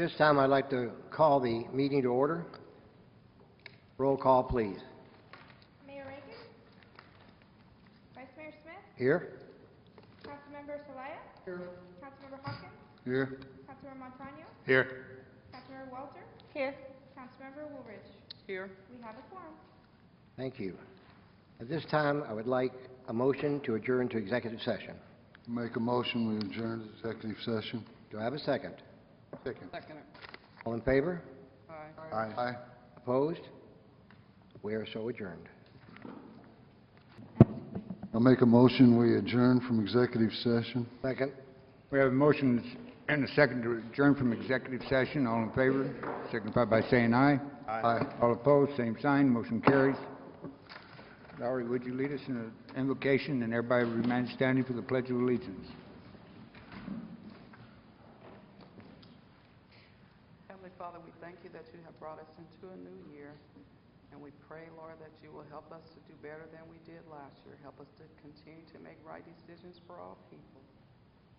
this time, I'd like to call the meeting to order. Roll call, please. Mayor Reagan? Vice Mayor Smith? Here? Councilmember Celaya? Here. Councilmember Hawkins? Here. Councilmember Montano? Here. Councilmember Walter? Here. Councilmember Woolridge? Here. We have a quorum. Thank you. At this time, I would like a motion to adjourn to executive session. Make a motion, we adjourn to executive session. Do I have a second? Second. All in favor? Aye. Aye. Opposed? We are so adjourned. I'll make a motion, we adjourn from executive session. Second? We have a motion and a second to adjourn from executive session. All in favor, signify by saying aye. Aye. All opposed, same sign. Motion carries. Valerie, would you lead us in an invocation, and everybody remain standing for the Pledge of Allegiance? Heavenly Father, we thank you that you have brought us into a new year, and we pray, Lord, that you will help us to do better than we did last year. Help us to continue to make right decisions for all people.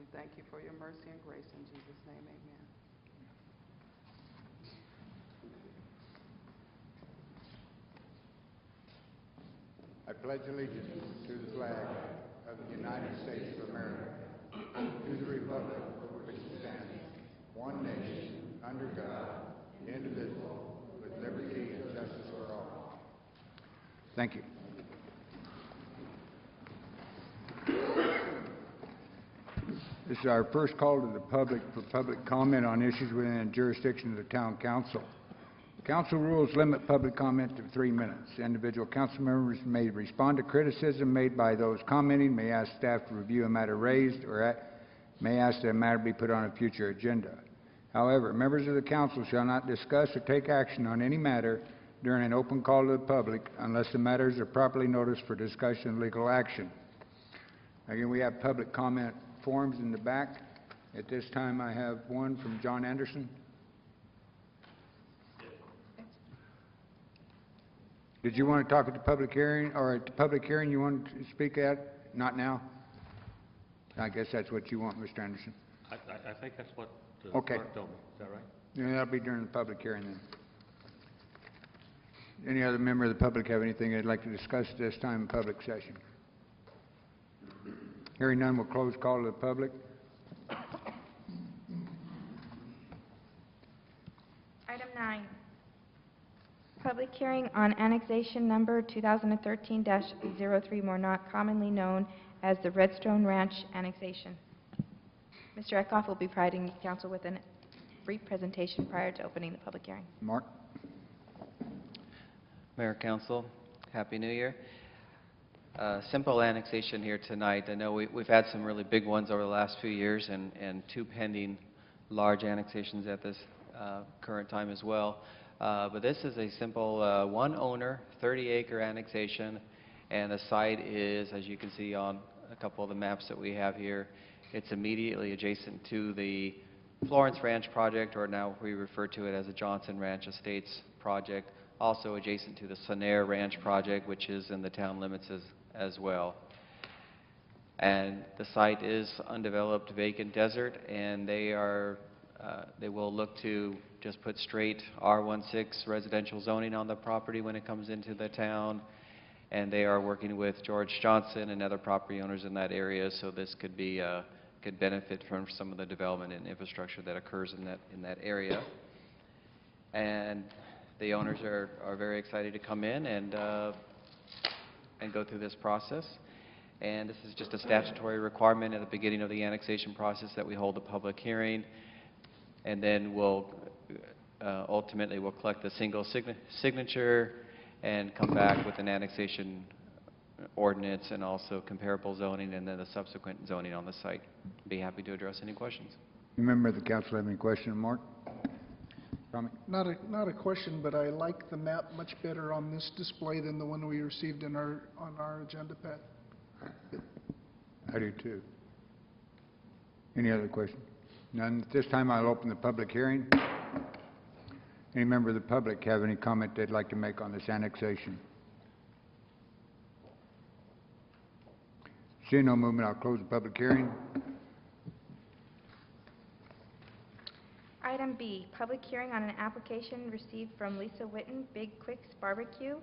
We thank you for your mercy and grace. In Jesus' name, amen. I pledge allegiance to the flag of the United States of America, to the republic for which it stands, one nation, under God, indivisible, with liberty and justice for all. Thank you. This is our first call to the public for public comment on issues within the jurisdiction of the Town Council. Council rules limit public comment to 3 minutes. Individual council members may respond to criticism made by those commenting, may ask staff to review a matter raised, or may ask that a matter be put on a future agenda. However, members of the council shall not discuss or take action on any matter during an open call to the public unless the matters are properly noticed for discussion and legal action. Again, we have public comment forms in the back. At this time, I have one from John Anderson. Did you want to talk at the public hearing, or at the public hearing you want to speak at? Not now? I guess that's what you want, Mr. Anderson. I think that's what the Okay. clerk told me. Is that right? Yeah, that'll be during the public hearing then. Any other member of the public have anything they'd like to discuss at this time in public session? Hearing none, we'll close call to the public. Item 9. Public hearing on annexation number 2013-03 Mornot, commonly known as the Redstone Ranch annexation. Mr. Eckhoff will be providing the council with a brief presentation prior to opening the public hearing. Mark? Mayor, Council, Happy New Year. Simple annexation here tonight. I know we've had some really big ones over the last few years and 2 pending large annexations at this current time as well. But this is a simple one owner, 30-acre annexation, and the site is, as you can see on a couple of the maps that we have here, it's immediately adjacent to the Florence Ranch project, or now we refer to it as the Johnson Ranch Estates project, also adjacent to the Sonair Ranch project, which is in the town limits as well. And the site is undeveloped vacant desert, and they will look to just put straight R16 residential zoning on the property when it comes into the town. And they are working with George Johnson and other property owners in that area, so this could be could benefit from some of the development and infrastructure that occurs in that area. And the owners are very excited to come in and go through this process. And this is just a statutory requirement at the beginning of the annexation process that we hold a public hearing, and then we'll ultimately we'll collect the single signature and come back with an annexation ordinance and also comparable zoning and then the subsequent zoning on the site. Be happy to address any questions. You member of the council have any question, Mark? Comment? Not a question, but I like the map much better on this display than the one we received on our agenda pad. I do too. Any other questions? None. At this time, I'll open the public hearing. Any member of the public have any comment they'd like to make on this annexation? Seeing no movement, I'll close the public hearing. Item Item B, public hearing on an application received from Lisa Witten, Big Quicks Barbecue,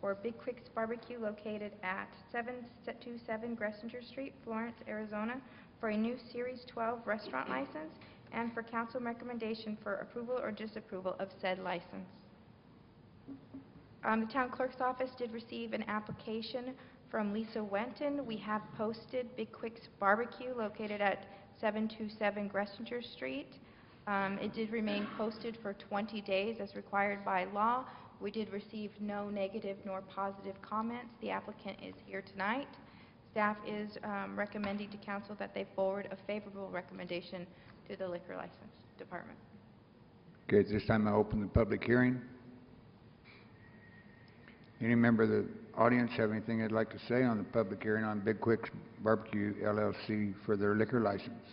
or Big Quicks Barbecue located at 727 Gressinger Street, Florence, Arizona, for a new Series 12 restaurant license and for council recommendation for approval or disapproval of said license. The town clerk's office did receive an application from Lisa Wenton. We have posted Big Quicks Barbecue located at 727 Gressinger Street. It did remain posted for 20 days as required by law. We did receive no negative nor positive comments. The applicant is here tonight. Staff is recommending to council that they forward a favorable recommendation to the liquor license department. Okay, at this time I open the public hearing. Any member of the audience have anything they'd like to say on the public hearing on Big Quicks Barbecue LLC for their liquor license?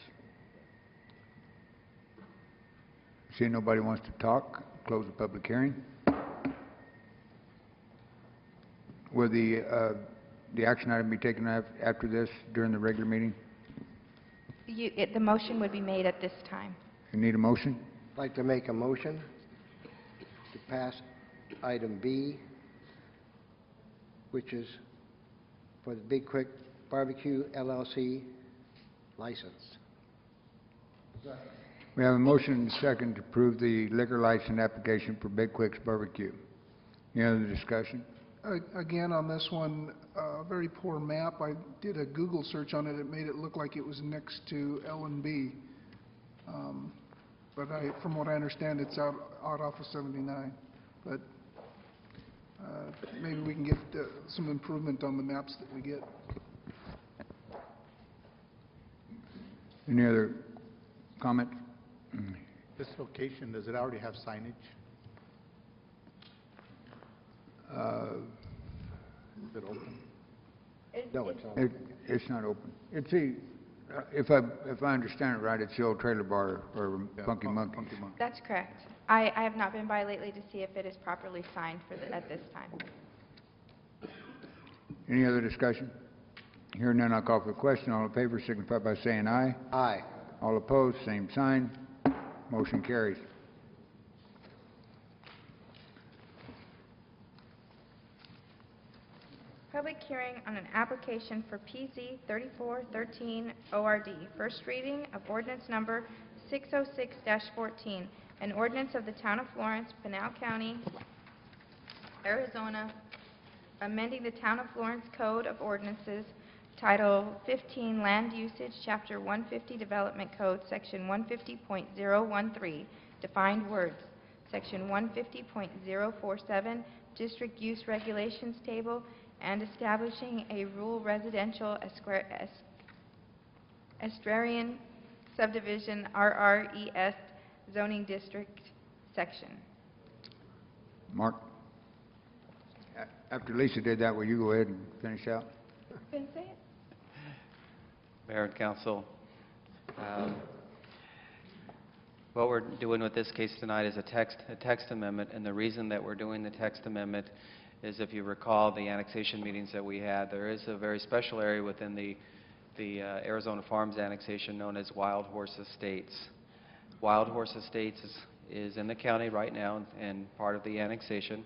Seeing nobody wants to talk, close the public hearing. Will the action item be taken after this during the regular meeting? The motion would be made at this time. You need a motion? I'd like to make a motion to pass item B, which is for the Big Quick Barbecue LLC license. We have a motion and a second to approve the liquor license application for Big Quicks Barbecue. Any other discussion? Again, on this one, very poor map. I did a Google search on it. It made it look like it was next to L&B. But from what I understand, it's out off of 79. But maybe we can get some improvement on the maps that we get. Any other comment? This location, does it already have signage? Is it open? No, it's not. It's not open. It's if I understand it right, it's the old trailer bar or Funky Monkey. That's correct. I have not been by lately to see if it is properly signed at this time. Any other discussion? Hearing none, I'll call for the question. All in favor signify by saying aye. Aye. All opposed, same sign. Motion carries. Public hearing on an application for PZ 3413 ORD, first reading of ordinance number 606-14, an ordinance of the Town of Florence, Pinal County, Arizona, amending the Town of Florence Code of Ordinances, Title 15, Land Usage, Chapter 150, Development Code, Section 150.013, defined words, Section 150.047, District Use Regulations Table, and establishing a rural residential estuarine subdivision, RRES zoning district section. Mark? After Lisa did that, will you go ahead and finish out? Can I say it? Mayor and council, what we're doing with this case tonight is a text amendment, and the reason that we're doing the text amendment is, if you recall the annexation meetings that we had, there is a very special area within the Arizona Farms annexation known as Wild Horse Estates. Wild Horse Estates is in the county right now and part of the annexation,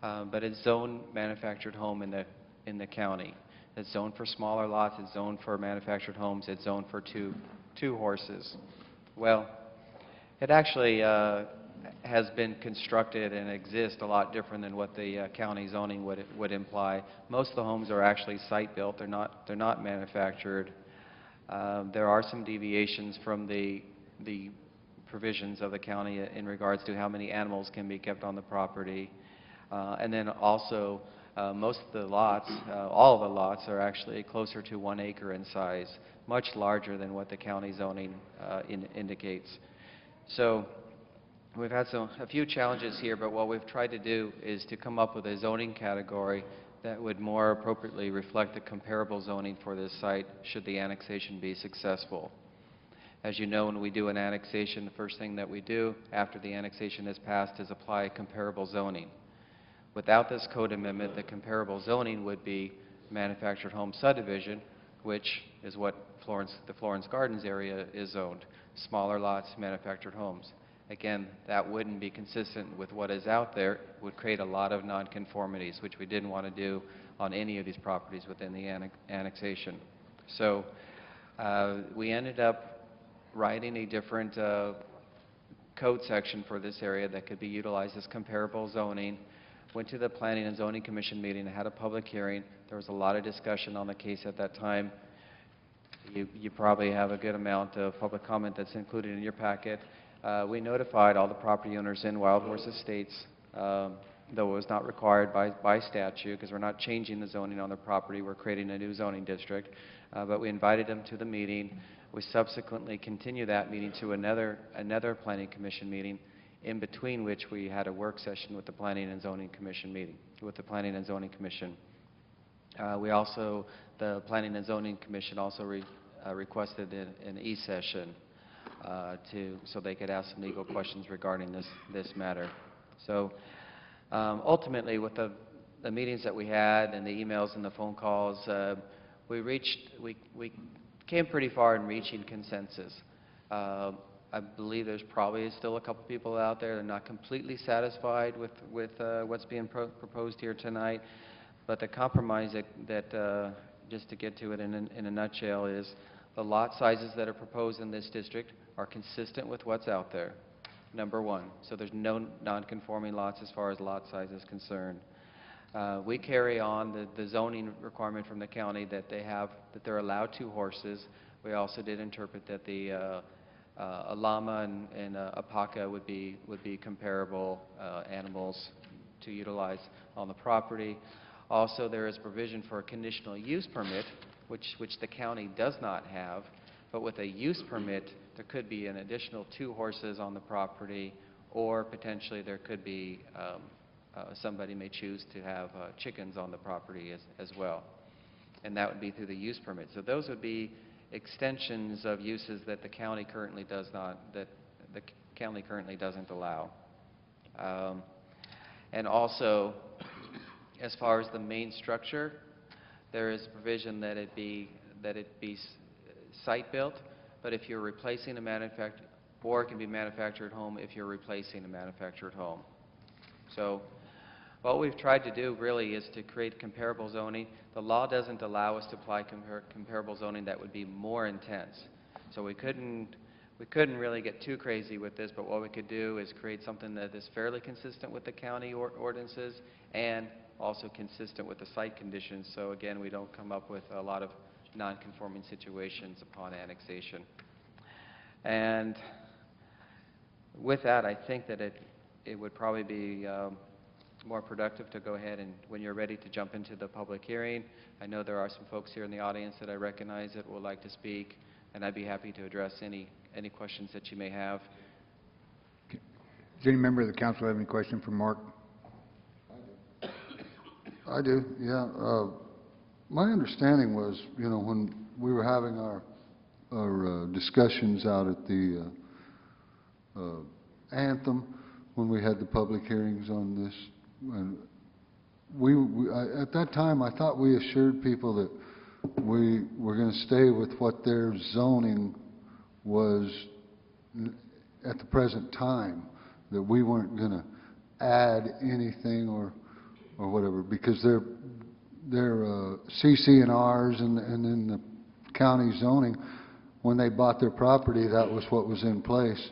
but it's zoned manufactured home in the county. It's zoned for smaller lots, it's zoned for manufactured homes, it's zoned for two horses. Well, it actually has been constructed and exists a lot different than what the county zoning would imply. Most of the homes are actually site-built, they're not manufactured. There are some deviations from the provisions of the county in regards to how many animals can be kept on the property. And then also, most of the lots, all of the lots are actually closer to 1 acre in size, much larger than what the county zoning indicates. So we've had a few challenges here, but what we've tried to do is to come up with a zoning category that would more appropriately reflect the comparable zoning for this site should the annexation be successful. As you know, when we do an annexation, the first thing that we do after the annexation is passed is apply comparable zoning. Without this code amendment, the comparable zoning would be manufactured home subdivision, which is what the Florence Gardens area is zoned. Smaller lots, manufactured homes. again, that wouldn't be consistent with what is out there, it would create a lot of nonconformities, which we didn't want to do on any of these properties within the annexation. So we ended up writing a different code section for this area that could be utilized as comparable zoning. Went to the Planning and Zoning Commission meeting, had a public hearing. There was a lot of discussion on the case at that time. You probably have a good amount of public comment that's included in your packet. We notified all the property owners in Wild Horse Estates, though it was not required by statute, because we're not changing the zoning on the property, we're creating a new zoning district. But we invited them to the meeting. We subsequently continued that meeting to another Planning Commission meeting, in between which we had a work session with the Planning and Zoning Commission meeting, with the Planning and Zoning Commission. The Planning and Zoning Commission also requested an e-session so they could ask some legal questions regarding this matter. So ultimately, with the meetings that we had and the emails and the phone calls, we came pretty far in reaching consensus. I believe there's probably still a couple people out there that are not completely satisfied with what's being proposed here tonight. But the compromise that just to get to it in a nutshell, is the lot sizes that are proposed in this district are consistent with what's out there, number one. So there's no non-conforming lots as far as lot size is concerned. We carry on the zoning requirement from the county that they're allowed 2 horses. We also did interpret that a llama and a paca would be comparable animals to utilize on the property. Also, there is provision for a conditional use permit, which the county does not have, but with a use permit, there could be an additional 2 horses on the property, or potentially there could be, somebody may choose to have chickens on the property as well, and that would be through the use permit. So those would be extensions of uses that the county currently doesn't allow. And also, as far as the main structure, there is provision that it be site-built, but if you're replacing a manufactured, or it can be manufactured home if you're replacing a manufactured home. So what we've tried to do really is to create comparable zoning. The law doesn't allow us to apply comparable zoning that would be more intense. So we couldn't really get too crazy with this, but what we could do is create something that is fairly consistent with the county ordinances and also consistent with the site conditions. So again, we don't come up with a lot of non-conforming situations upon annexation. And with that, I think that it would probably be more productive to go ahead and, when you're ready, to jump into the public hearing. I know there are some folks here in the audience that I recognize that would like to speak, and I'd be happy to address any questions that you may have. Does any member of the council have any question for Mark? I do, yeah. My understanding was, when we were having our discussions out at the Anthem, when we had the public hearings on this, and at that time, I thought we assured people that we were going to stay with what their zoning was at the present time, that we weren't going to add anything or whatever, because their CC&Rs and then the county zoning, when they bought their property, that was what was in place.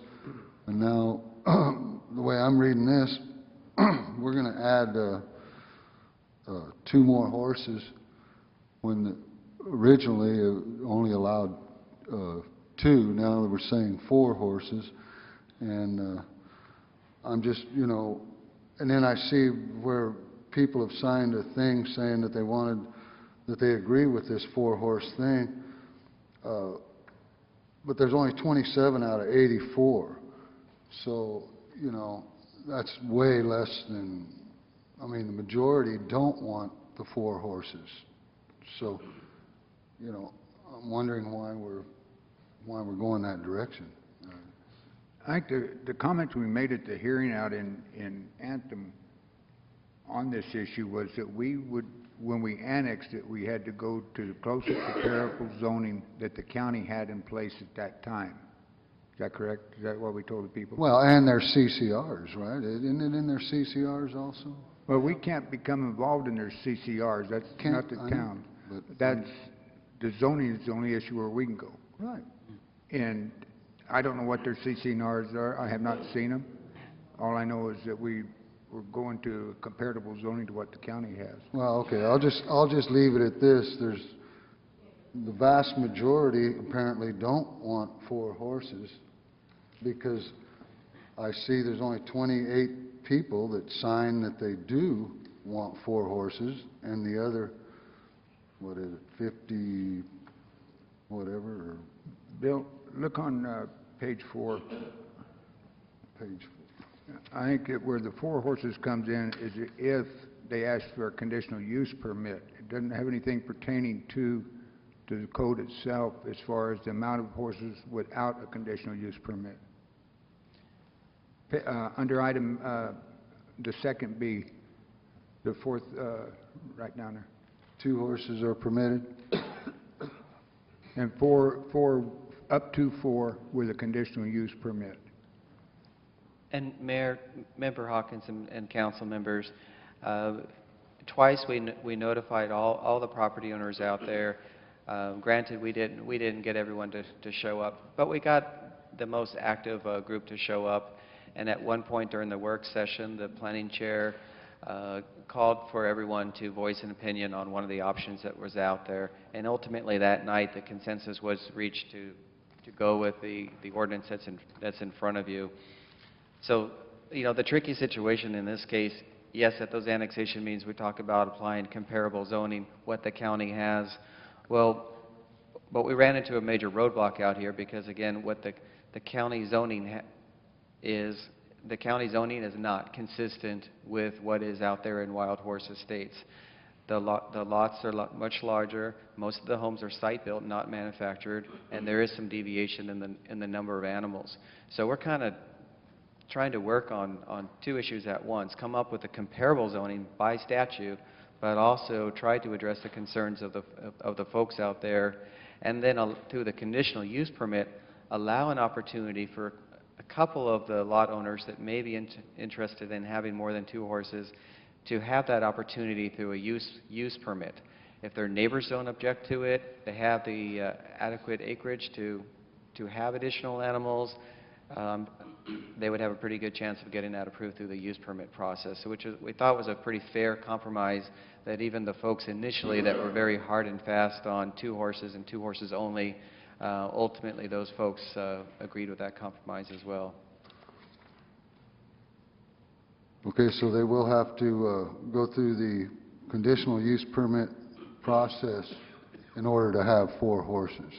And now, the way I'm reading this, we're going to add 2 more horses when originally only allowed 2. Now we're saying 4 horses, and I'm just, and then I see where people have signed a thing saying that they agree with this 4-horse thing, but there's only 27 out of 84. So, that's way less than, the majority don't want the 4 horses. So, I'm wondering why we're going that direction. I think the comments we made at the hearing out in Anthem on this issue was that when we annexed it, we had to go to the closest comparable zoning that the county had in place at that time. Is that correct? Is that what we told the people? Well, and their CCRs, right? Isn't it in their CCRs also? Well, we can't become involved in their CCRs. That's Can't- not the I know, town. but- That's, the zoning is the only issue where we can go. Right. And I don't know what their CCNRs are. I have not seen them. All I know is that we're going to comparable zoning to what the county has. Well, okay, I'll just leave it at this. The vast majority apparently don't want 4 horses because I see there's only 28 people that sign that they do want 4 horses, and the other, what is it, 50, whatever, or Bill, look on page 4. page, I think that where the 4 horses comes in is if they ask for a conditional use permit. It doesn't have anything pertaining to the code itself as far as the amount of horses without a conditional use permit. Under item, the second B, the fourth, right down there. 2 horses are permitted? And up to 4 with a conditional use permit. And Mayor, Member Hawkins and council members, twice we notified all the property owners out there. Granted, we didn't get everyone to show up, but we got the most active group to show up. And at one point during the work session, the planning chair called for everyone to voice an opinion on one of the options that was out there. And ultimately that night, the consensus was reached to go with the ordinance that's in front of you. So, you know, the tricky situation in this case, yes, at those annexation meetings, we talk about applying comparable zoning, what the county has. Well, but we ran into a major roadblock out here because, again, what the county zoning is, the county zoning is not consistent with what is out there in Wild Horse Estates. The lots are much larger. Most of the homes are site-built, not manufactured, and there is some deviation in the number of animals. So we're kind of trying to work on 2 issues at once, come up with a comparable zoning by statute, but also try to address the concerns of the folks out there, and then through the conditional use permit, allow an opportunity for a couple of the lot owners that may be interested in having more than 2 horses to have that opportunity through a use permit. If their neighbors don't object to it, they have the adequate acreage to have additional animals, they would have a pretty good chance of getting that approved through the use permit process, which we thought was a pretty fair compromise, that even the folks initially that were very hard and fast on 2 horses and 2 horses only, ultimately those folks agreed with that compromise as well. Okay, so they will have to go through the conditional use permit process in order to have 4 horses.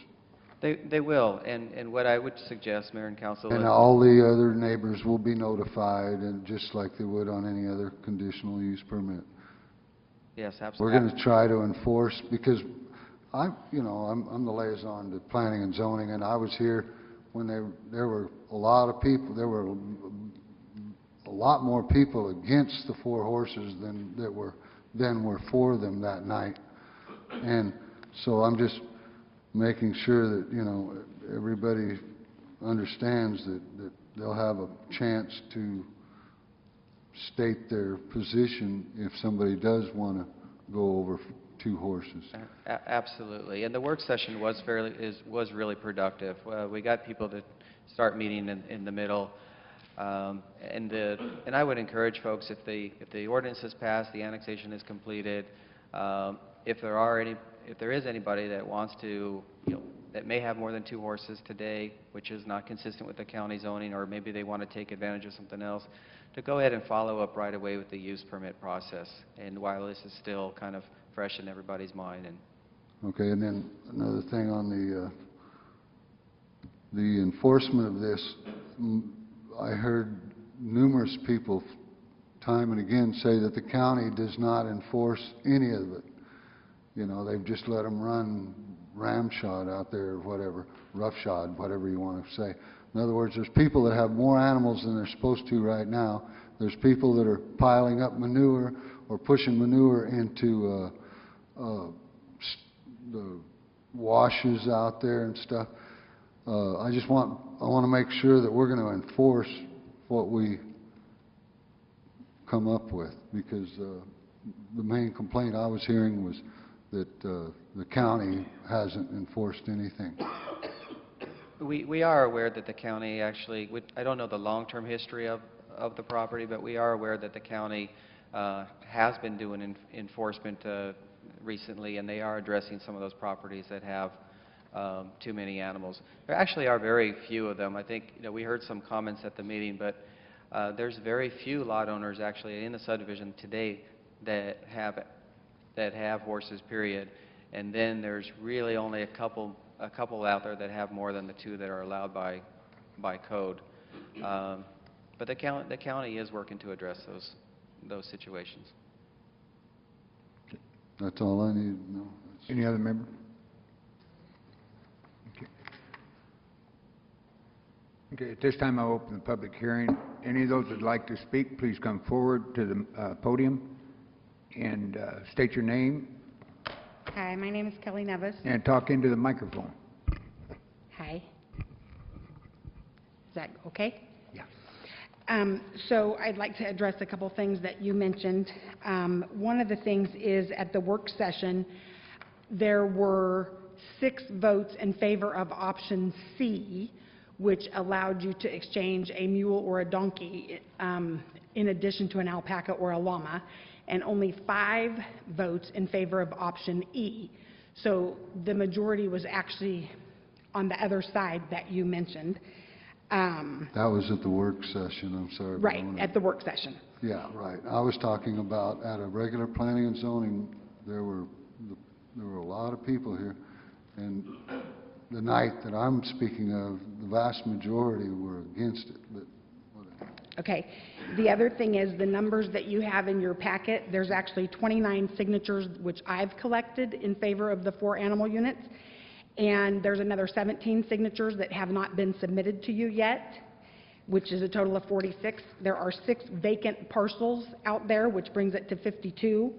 They will, and what I would suggest, Mayor and Council, And is all the other neighbors will be notified, and just like they would on any other conditional use permit. yes, We're absolutely. going to try to enforce, because I'm the liaison to planning and zoning, and I was here when there were a lot of people, there were a lot more people against the 4 horses than were for them that night. And so I'm just making sure that, you know, everybody understands that they'll have a chance to state their position if somebody does want to go over 2 horses. Absolutely, and the work session was really productive. We got people to start meeting in the middle, and I would encourage folks, if the ordinance is passed, the annexation is completed, if there is anybody that wants to, you know, that may have more than 2 horses today, which is not consistent with the county zoning, or maybe they want to take advantage of something else, to go ahead and follow up right away with the use permit process, and while this is still kind of fresh in everybody's mind. And Okay, and then another thing on the enforcement of this, I heard numerous people time and again say that the county does not enforce any of it. You know, they've just let them run ramshod out there, or whatever, roughshod, whatever you want to say. In other words, there's people that have more animals than they're supposed to right now. There's people that are piling up manure or pushing manure into the washes out there and stuff. I want to make sure that we're going to enforce what we come up with, because the main complaint I was hearing was that the county hasn't enforced anything. We are aware that the county actually, I don't know the long-term history of the property, but we are aware that the county has been doing enforcement recently, and they are addressing some of those properties that have too many animals. There actually are very few of them. I think, we heard some comments at the meeting, but there's very few lot owners actually in the subdivision today that have horses, period. And then there's really only a couple out there that have more than the 2 that are allowed by code. But the county is working to address those situations. That's all I need to know. Any other member? Okay, at this time I'll open the public hearing. Any of those that'd like to speak, please come forward to the podium and state your name Hi, my name is Kelly Nevis. and talk into the microphone. Hi. Is that okay? Yeah. So I'd like to address a couple things that you mentioned. One of the things is at the work session, there were 6 votes in favor of option C, which allowed you to exchange a mule or a donkey in addition to an alpaca or a llama, and only 5 votes in favor of option E. So the majority was actually on the other side that you mentioned. That was at the work session, I'm sorry. but I Right, wanna- at the work session. Yeah, right. I was talking about at a regular planning and zoning, there were a lot of people here, and the night that I'm speaking of, the vast majority were against it, but whatever. Okay. The other thing is the numbers that you have in your packet, there's actually 29 signatures which I've collected in favor of the 4 animal units, and there's another 17 signatures that have not been submitted to you yet, which is a total of 46. There are 6 vacant parcels out there, which brings it to 52.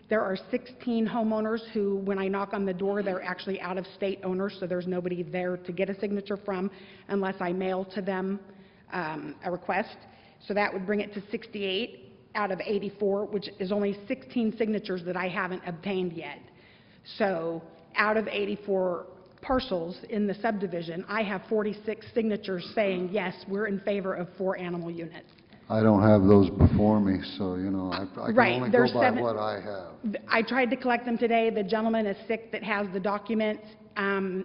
There are 16 homeowners who, when I knock on the door, they're actually out-of-state owners, so there's nobody there to get a signature from unless I mail to them a request. So that would bring it to 68 out of 84, which is only 16 signatures that I haven't obtained yet. So out of 84 parcels in the subdivision, I have 46 signatures saying, yes, we're in favor of 4 animal units. I don't have those before me, so, I can Right, only there's go by 7 what I have. I tried to collect them today. The gentleman is sick that has the documents.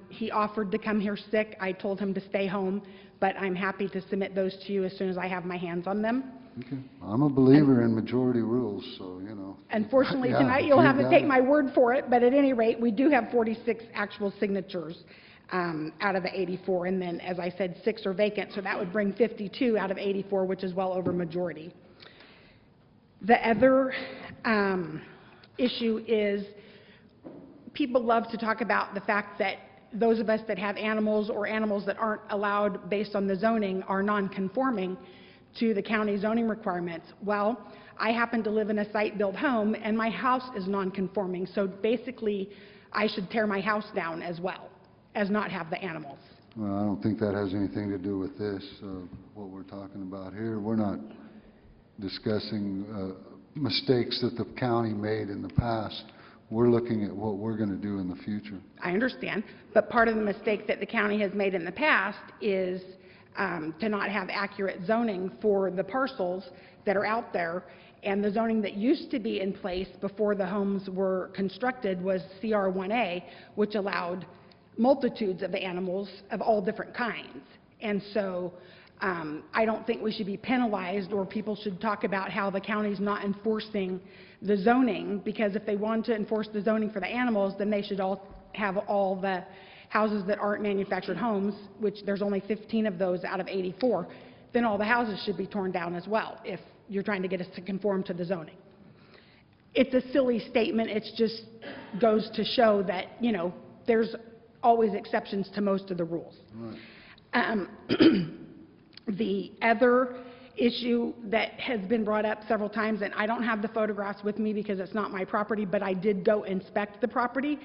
He offered to come here sick. I told him to stay home, but I'm happy to submit those to you as soon as I have my hands on them. Okay. I'm a believer in majority rules, so, Unfortunately, Yeah, tonight if you'll you have to got take it. my word for it, but at any rate, we do have 46 actual signatures out of the 84, and then, as I said, 6 are vacant, so that would bring 52 out of 84, which is well over majority. The other issue is people love to talk about the fact that those of us that have animals or animals that aren't allowed based on the zoning are non-conforming to the county zoning requirements. Well, I happen to live in a site-built home, and my house is non-conforming, so basically, I should tear my house down as well as not have the animals. Well, I don't think that has anything to do with this, what we're talking about here. We're not discussing mistakes that the county made in the past. We're looking at what we're going to do in the future. I understand, but part of the mistake that the county has made in the past is to not have accurate zoning for the parcels that are out there, and the zoning that used to be in place before the homes were constructed was CR1A, which allowed multitudes of animals of all different kinds. And so I don't think we should be penalized, or people should talk about how the county's not enforcing the zoning, because if they want to enforce the zoning for the animals, then they should all have all the houses that aren't manufactured homes, which there's only 15 of those out of 84, then all the houses should be torn down as well, if you're trying to get us to conform to the zoning. It's a silly statement. It just goes to show that, there's always exceptions to most of the rules. Right. The other issue that has been brought up several times, and I don't have the photographs with me because it's not my property, but I did go inspect the property,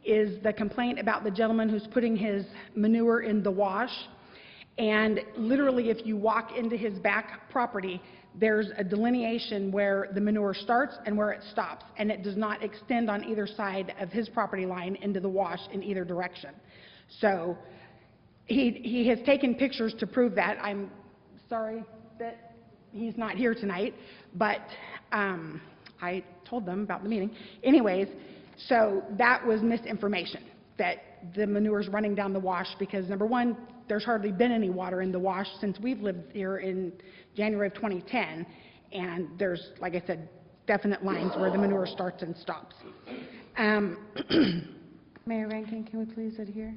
is the complaint about the gentleman who's putting his manure in the wash. And literally, if you walk into his back property, there's a delineation where the manure starts and where it stops, and it does not extend on either side of his property line into the wash in either direction. So he has taken pictures to prove that. I'm sorry that he's not here tonight, but I told them about the meeting. Anyways, so that was misinformation, that the manure's running down the wash because, number one, there's hardly been any water in the wash since we've lived here in January of 2010, and there's, like I said, definite lines where the manure starts and stops. Mayor Rankin, can we please adhere?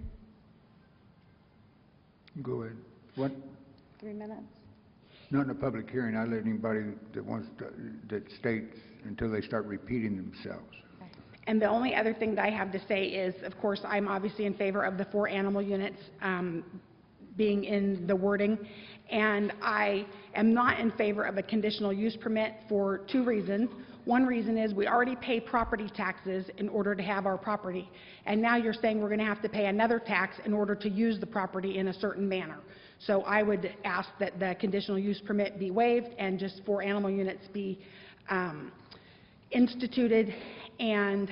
Go ahead. What? 3 minutes. Not in a public hearing. I let anybody that wants to, that states until they start repeating themselves. And the only other thing that I have to say is, of course, I'm obviously in favor of the 4 animal units being in the wording, and I am not in favor of a conditional use permit for 2 reasons. One reason is we already pay property taxes in order to have our property, and now you're saying we're going to have to pay another tax in order to use the property in a certain manner. So I would ask that the conditional use permit be waived and just 4 animal units be instituted. And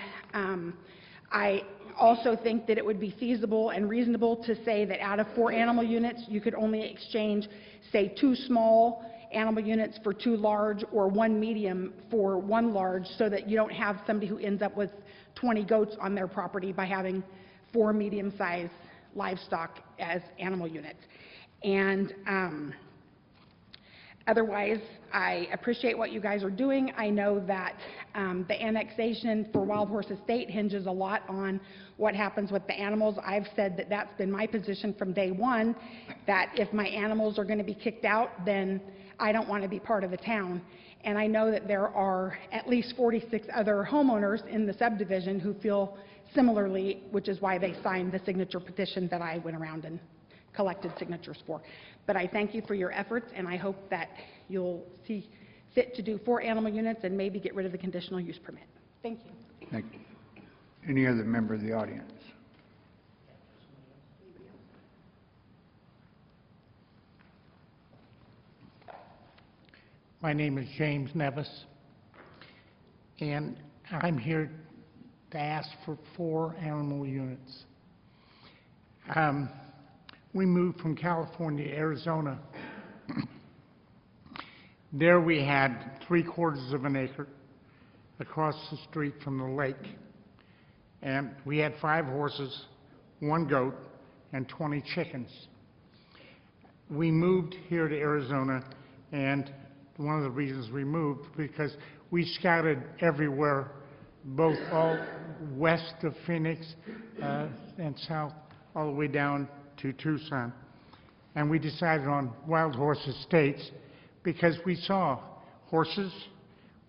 I also think that it would be feasible and reasonable to say that out of 4 animal units, you could only exchange, say, 2 small animal units for 2 large, or 1 medium for 1 large, so that you don't have somebody who ends up with 20 goats on their property by having 4 medium-sized livestock as animal units. And otherwise, I appreciate what you guys are doing. I know that the annexation for Wild Horse Estate hinges a lot on what happens with the animals. I've said that that's been my position from day one, that if my animals are going to be kicked out, then I don't want to be part of the town. And I know that there are at least 46 other homeowners in the subdivision who feel similarly, which is why they signed the signature petition that I went around and collected signatures for. But I thank you for your efforts, and I hope that you'll see fit to do 4 animal units and maybe get rid of the conditional use permit. Thank you. Thank you. Any other member of the audience? My name is James Nevis, and I'm here to ask for 4 animal units. We moved from California to Arizona. There we had 3/4 of an acre across the street from the lake. And we had 5 horses, 1 goat, and 20 chickens. We moved here to Arizona, and one of the reasons we moved because we scouted everywhere, both all west of Phoenix and south, all the way down to Tucson. And we decided on Wild Horse Estates because we saw horses,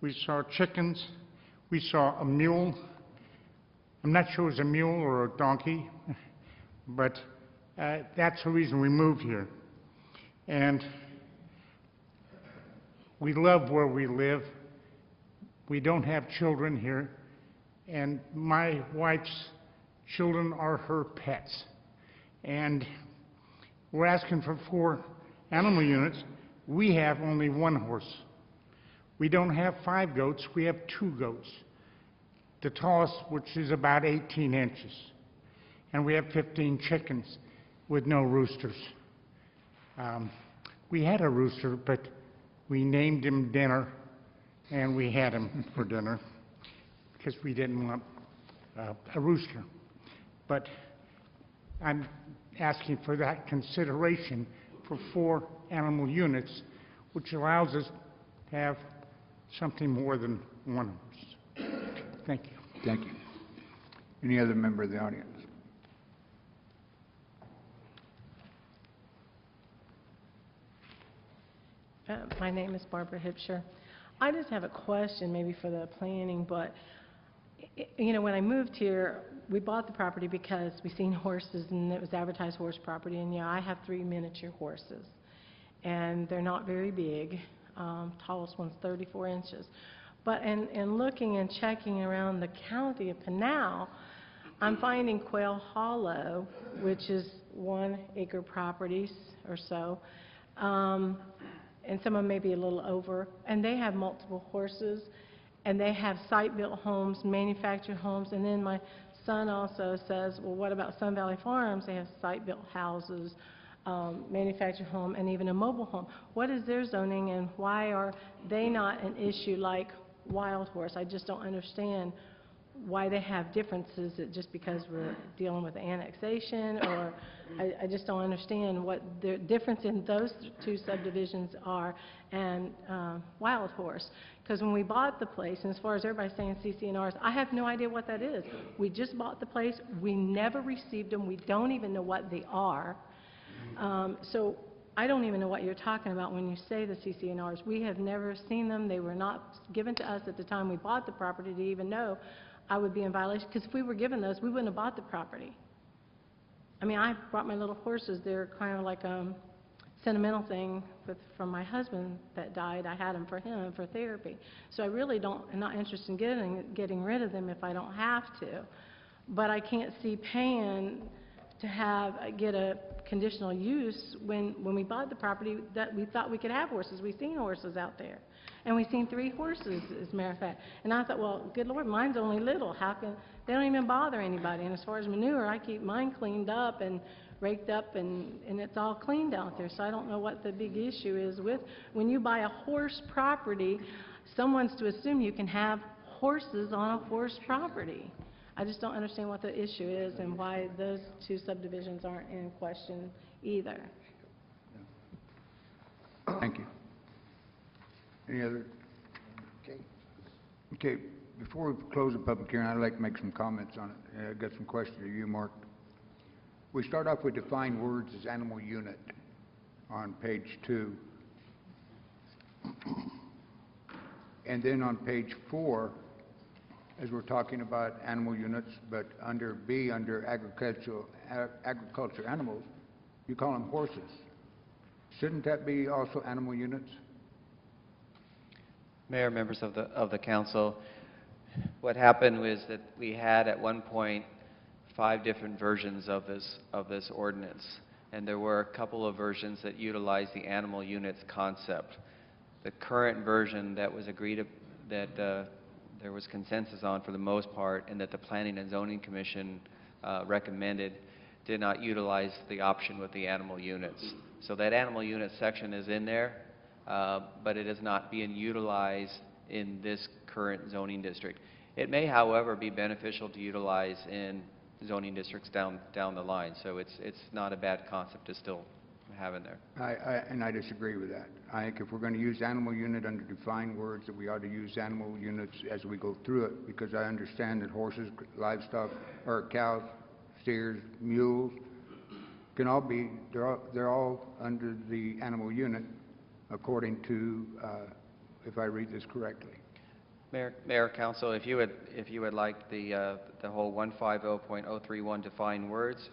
we saw chickens, we saw a mule. I'm not sure it was a mule or a donkey, but that's the reason we moved here. And we love where we live. We don't have children here, and my wife's children are her pets. And we're asking for 4 animal units. We have only 1 horse. We don't have 5 goats, we have 2 goats. The tallest, which is about 18 inches. And we have 15 chickens with no roosters. We had a rooster, but we named him Dinner, and we had him for dinner because we didn't want a rooster. But I'm asking for that consideration for 4 animal units, which allows us to have something more than 1 horse. Thank you. Thank you. Any other member of the audience? My name is Barbara Hipsher. I just have a question maybe for the planning, but you know, when I moved here, we bought the property because we seen horses and it was advertised horse property, and yeah, I have 3 miniature horses, and they're not very big. Tallest one's 34 inches. But in looking and checking around the county of Pinal, I'm finding Quail Hollow, which is 1 acre properties or so, and some of them may be a little over, and they have multiple horses, and they have site-built homes, manufactured homes, and then my son also says, well, what about Sun Valley Farms? They have site-built houses, manufactured home, and even a mobile home. What is their zoning, and why are they not an issue like Wild Horse? I just don't understand why they have differences. Is it just because we're dealing with annexation, or I just don't understand what the difference in those two subdivisions are and Wild Horse. Because when we bought the place, and as far as everybody's saying CC&Rs, I have no idea what that is. We just bought the place. We never received them. We don't even know what they are. So I don't even know what you're talking about when you say the CC&Rs. We have never seen them. They were not given to us at the time we bought the property to even know I would be in violation, because if we were given those, we wouldn't have bought the property. I mean, I brought my little horses. They're kind of like a sentimental thing from my husband that died. I had them for him for therapy. So I really am not interested in getting rid of them if I don't have to. But I can't see paying to get a conditional use when we bought the property that we thought we could have horses. We've seen horses out there. And we've seen 3 horses, as a matter of fact. And I thought, well, good Lord, mine's only little. How can, they don't even bother anybody. And as far as manure, I keep mine cleaned up and raked up, and it's all cleaned out there. So I don't know what the big issue is with, when you buy a horse property, someone's to assume you can have horses on a horse property. I just don't understand what the issue is and why those 2 subdivisions aren't in question either. Thank you. Any other? Okay. Okay, before we close the public hearing, I'd like to make some comments on it. I've got some questions to you, Mark. We start off with defined words as animal unit on page 2. And then on page 4, as we're talking about animal units, but under B, under agriculture animals, you call them horses. Shouldn't that be also animal units? Mayor, members of the council, what happened was that we had at one point 5 different versions of this ordinance, and there were a couple of versions that utilized the animal units concept. The current version that was agreed that there was consensus on for the most part, and that the Planning and Zoning Commission recommended, did not utilize the option with the animal units. So that animal unit section is in there, but it is not being utilized in this current zoning district. It may, however, be beneficial to utilize in zoning districts down the line. So it's not a bad concept to still have in there. I disagree with that. I think if we're going to use animal unit under defined words, that we ought to use animal units as we go through it, because I understand that horses, livestock, or cows, steers, mules, can all be, they're all under the animal unit, according to, if I read this correctly. Mayor, Council, if you would like the whole 150.031 defined words,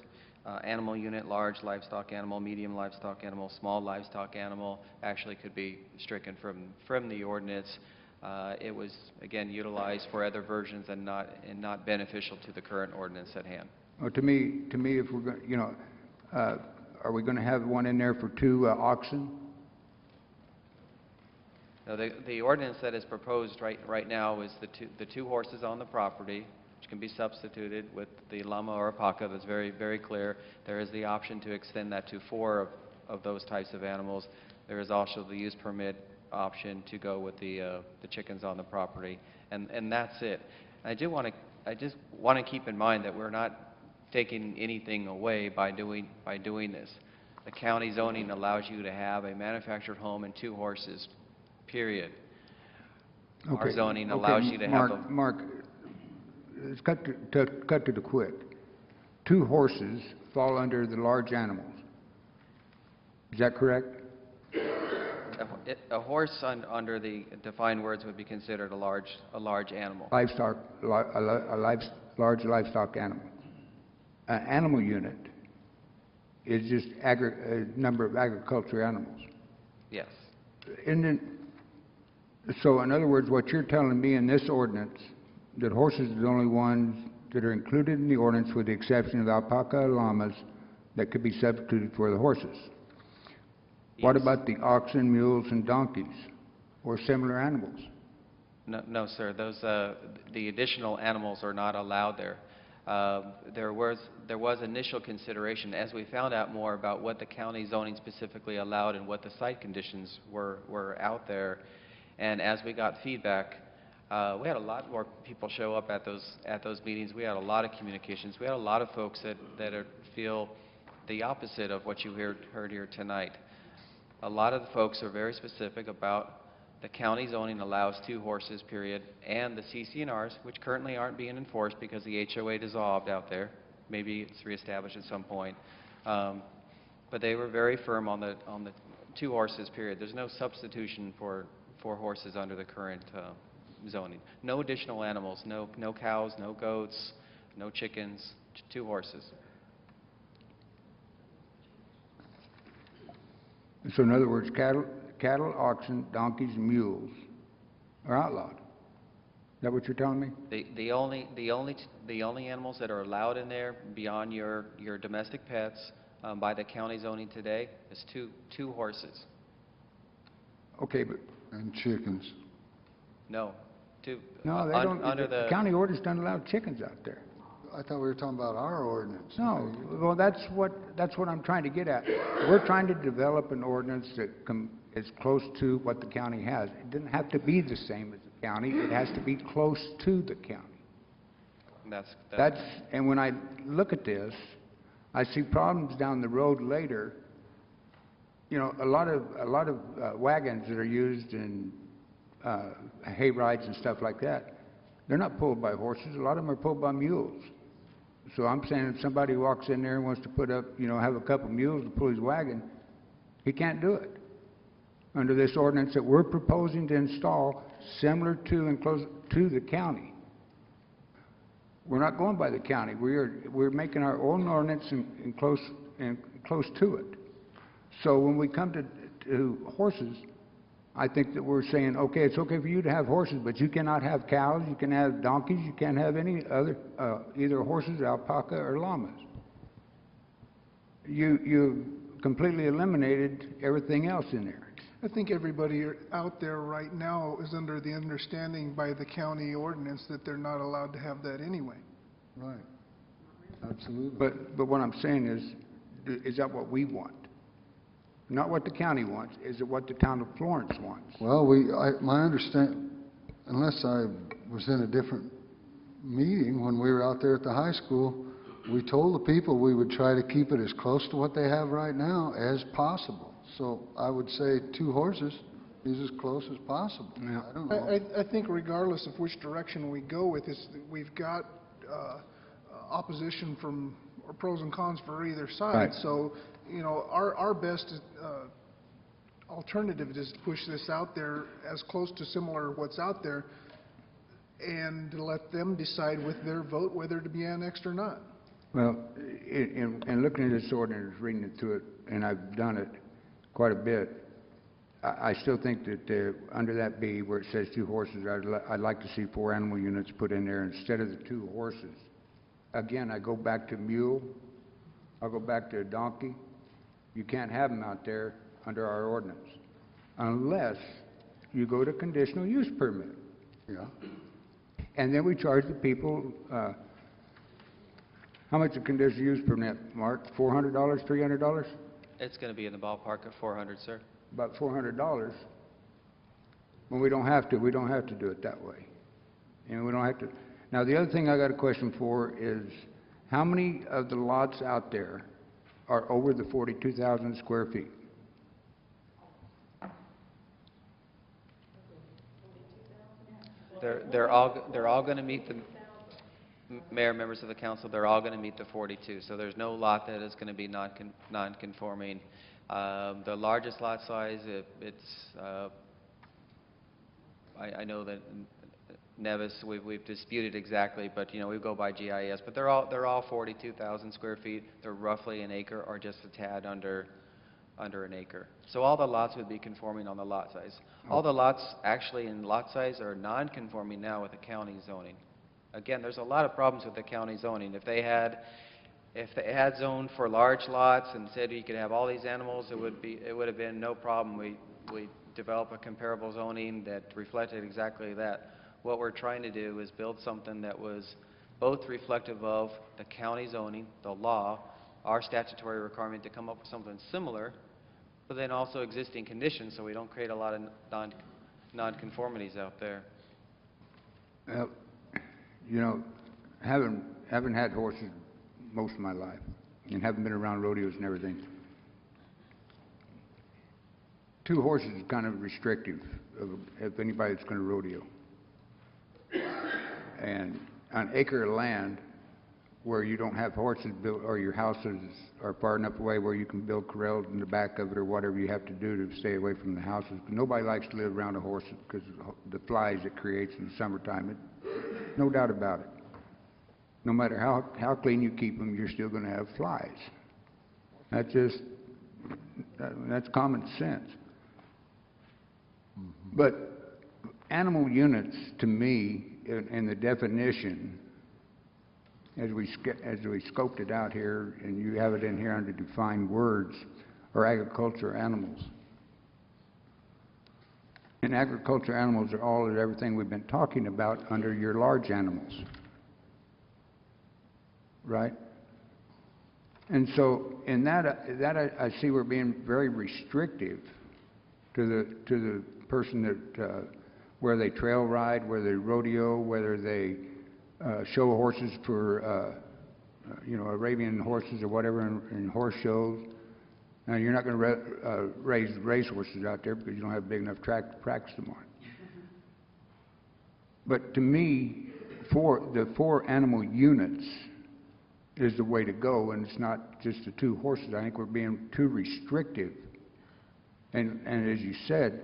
animal unit, large livestock animal, medium livestock animal, small livestock animal, actually could be stricken from the ordinance. It was again utilized for other versions and not beneficial to the current ordinance at hand. Well, to me, if we're going, are we going to have one in there for 2 oxen? Now, the ordinance that is proposed right now is the two horses on the property, which can be substituted with the llama or alpaca. That's very, very clear. There is the option to extend that to 4 of those types of animals. There is also the use permit option to go with the chickens on the property, and that's it. I just want to keep in mind that we're not taking anything away by doing this. The county zoning allows you to have a manufactured home and 2 horses. Period. Okay. Our zoning allows you to have Mark, let's cut to the quick. 2 horses fall under the large animals. Is that correct? a horse under the defined words would be considered a large animal. Livestock, large livestock animal. An animal unit is just a number of agriculture animals. Yes. So in other words, what you're telling me in this ordinance, that horses are the only ones that are included in the ordinance with the exception of alpaca and llamas that could be substituted for the horses? What Yes. about the oxen, mules, and donkeys, or similar animals? No, sir. Those, the additional animals are not allowed there. There was initial consideration, as we found out more about what the county zoning specifically allowed and what the site conditions were out there, and as we got feedback, we had a lot more people show up at those meetings. We had a lot of communications. We had a lot of folks that feel the opposite of what you heard here tonight. A lot of the folks are very specific about the county zoning allows 2 horses, period, and the CCNRs, which currently aren't being enforced because the HOA dissolved out there. Maybe it's reestablished at some point. But they were very firm on the 2 horses, period. There's no substitution for horses under the current zoning. No additional animals, no cows, no goats, no chickens, 2 horses. So in other words, cattle, oxen, donkeys, and mules are outlawed. Is that what you're telling me? The only animals that are allowed in there beyond your domestic pets by the county zoning today is 2 horses. Okay, but And chickens. No, 2. no, they don't. Under The the county ordinance doesn't allow chickens out there. I thought we were talking about our ordinance. No, well, that's what I'm trying to get at. We're trying to develop an ordinance that is close to what the county has. It doesn't have to be the same as the county. It has to be close to the county. that's And when I look at this, I see problems down the road later. You know, a lot of wagons that are used in hay rides and stuff like that, they're not pulled by horses. A lot of them are pulled by mules. So I'm saying if somebody walks in there and wants to put up, have a couple mules to pull his wagon, he can't do it under this ordinance that we're proposing to install, similar to and close to the county. We're not going by the county. We're making our own ordinance and close to it. So when we come to horses, I think that we're saying, okay, it's okay for you to have horses, but you cannot have cows, you can have donkeys, you can't have any other, either horses, alpaca, or llamas. You completely eliminated everything else in there. I think everybody out there right now is under the understanding by the county ordinance that they're not allowed to have that anyway. Right. Absolutely. But what I'm saying is that what we want? Not what the county wants, is it what the town of Florence wants? Well, my understand, unless I was in a different meeting, when we were out there at the high school, we told the people we would try to keep it as close to what they have right now as possible. So I would say 2 horses is as close as possible. Yeah. I don't know. I think regardless of which direction we go with this, we've got opposition from, or pros and cons for either side. Right. So, our best alternative is to push this out there as close to similar what's out there and to let them decide with their vote whether to be annexed or not. Well, in looking at this ordinance, reading it through it, and I've done it quite a bit, I still think that under that B, where it says 2 horses, I'd like to see 4 animal units put in there instead of the 2 horses. Again, I go back to mule, I'll go back to a donkey. You can't have them out there under our ordinance unless you go to conditional use permit. Yeah. And then we charge the people, how much a conditional use permit, Mark? $400, $300? it's going to be in the ballpark of 400, sir. About $400. When we don't have to do it that way. We don't have to. Now, the other thing I got a question for is, how many of the lots out there are over the 42,000 square feet? They're all going to meet the, Mayor, members of the council, they're all going to meet the 42. So there's no lot that is going to be non-conforming. The largest lot size, I know that Nevis, we've disputed exactly, but we go by GIS. But they're all 42,000 square feet. They're roughly an acre or just a tad under an acre. So all the lots would be conforming on the lot size. All the lots actually in lot size are non-conforming now with the county zoning. Again, there's a lot of problems with the county zoning. If they had zoned for large lots and said you could have all these animals, it would have been no problem. We develop a comparable zoning that reflected exactly that. What we're trying to do is build something that was both reflective of the county zoning, the law, our statutory requirement to come up with something similar, but then also existing conditions so we don't create a lot of non-conformities out there. Well, you know, haven't had horses most of my life and haven't been around rodeos and everything. 2 horses is kind of restrictive of anybody that's going to rodeo. And on acre of land where you don't have horses built or your houses are far enough away where you can build corrals in the back of it or whatever you have to do to stay away from the houses. Nobody likes to live around a horse because of the flies it creates in the summertime. No doubt about it. No matter how clean you keep them, you're still going to have flies. That's common sense. But animal units, to me, in the definition, as we scoped it out here, and you have it in here under defined words, are agriculture animals. And agriculture animals are all of everything we've been talking about under your large animals. Right? And so in that I see we're being very restrictive to the person that where they trail ride, where they rodeo, whether they show horses for you know, Arabian horses or whatever in horse shows. Now you're not going to raise race horses out there because you don't have a big enough track to practice them on. But to me, the 4 animal units is the way to go, and it's not just the 2 horses. I think we're being too restrictive. And as you said,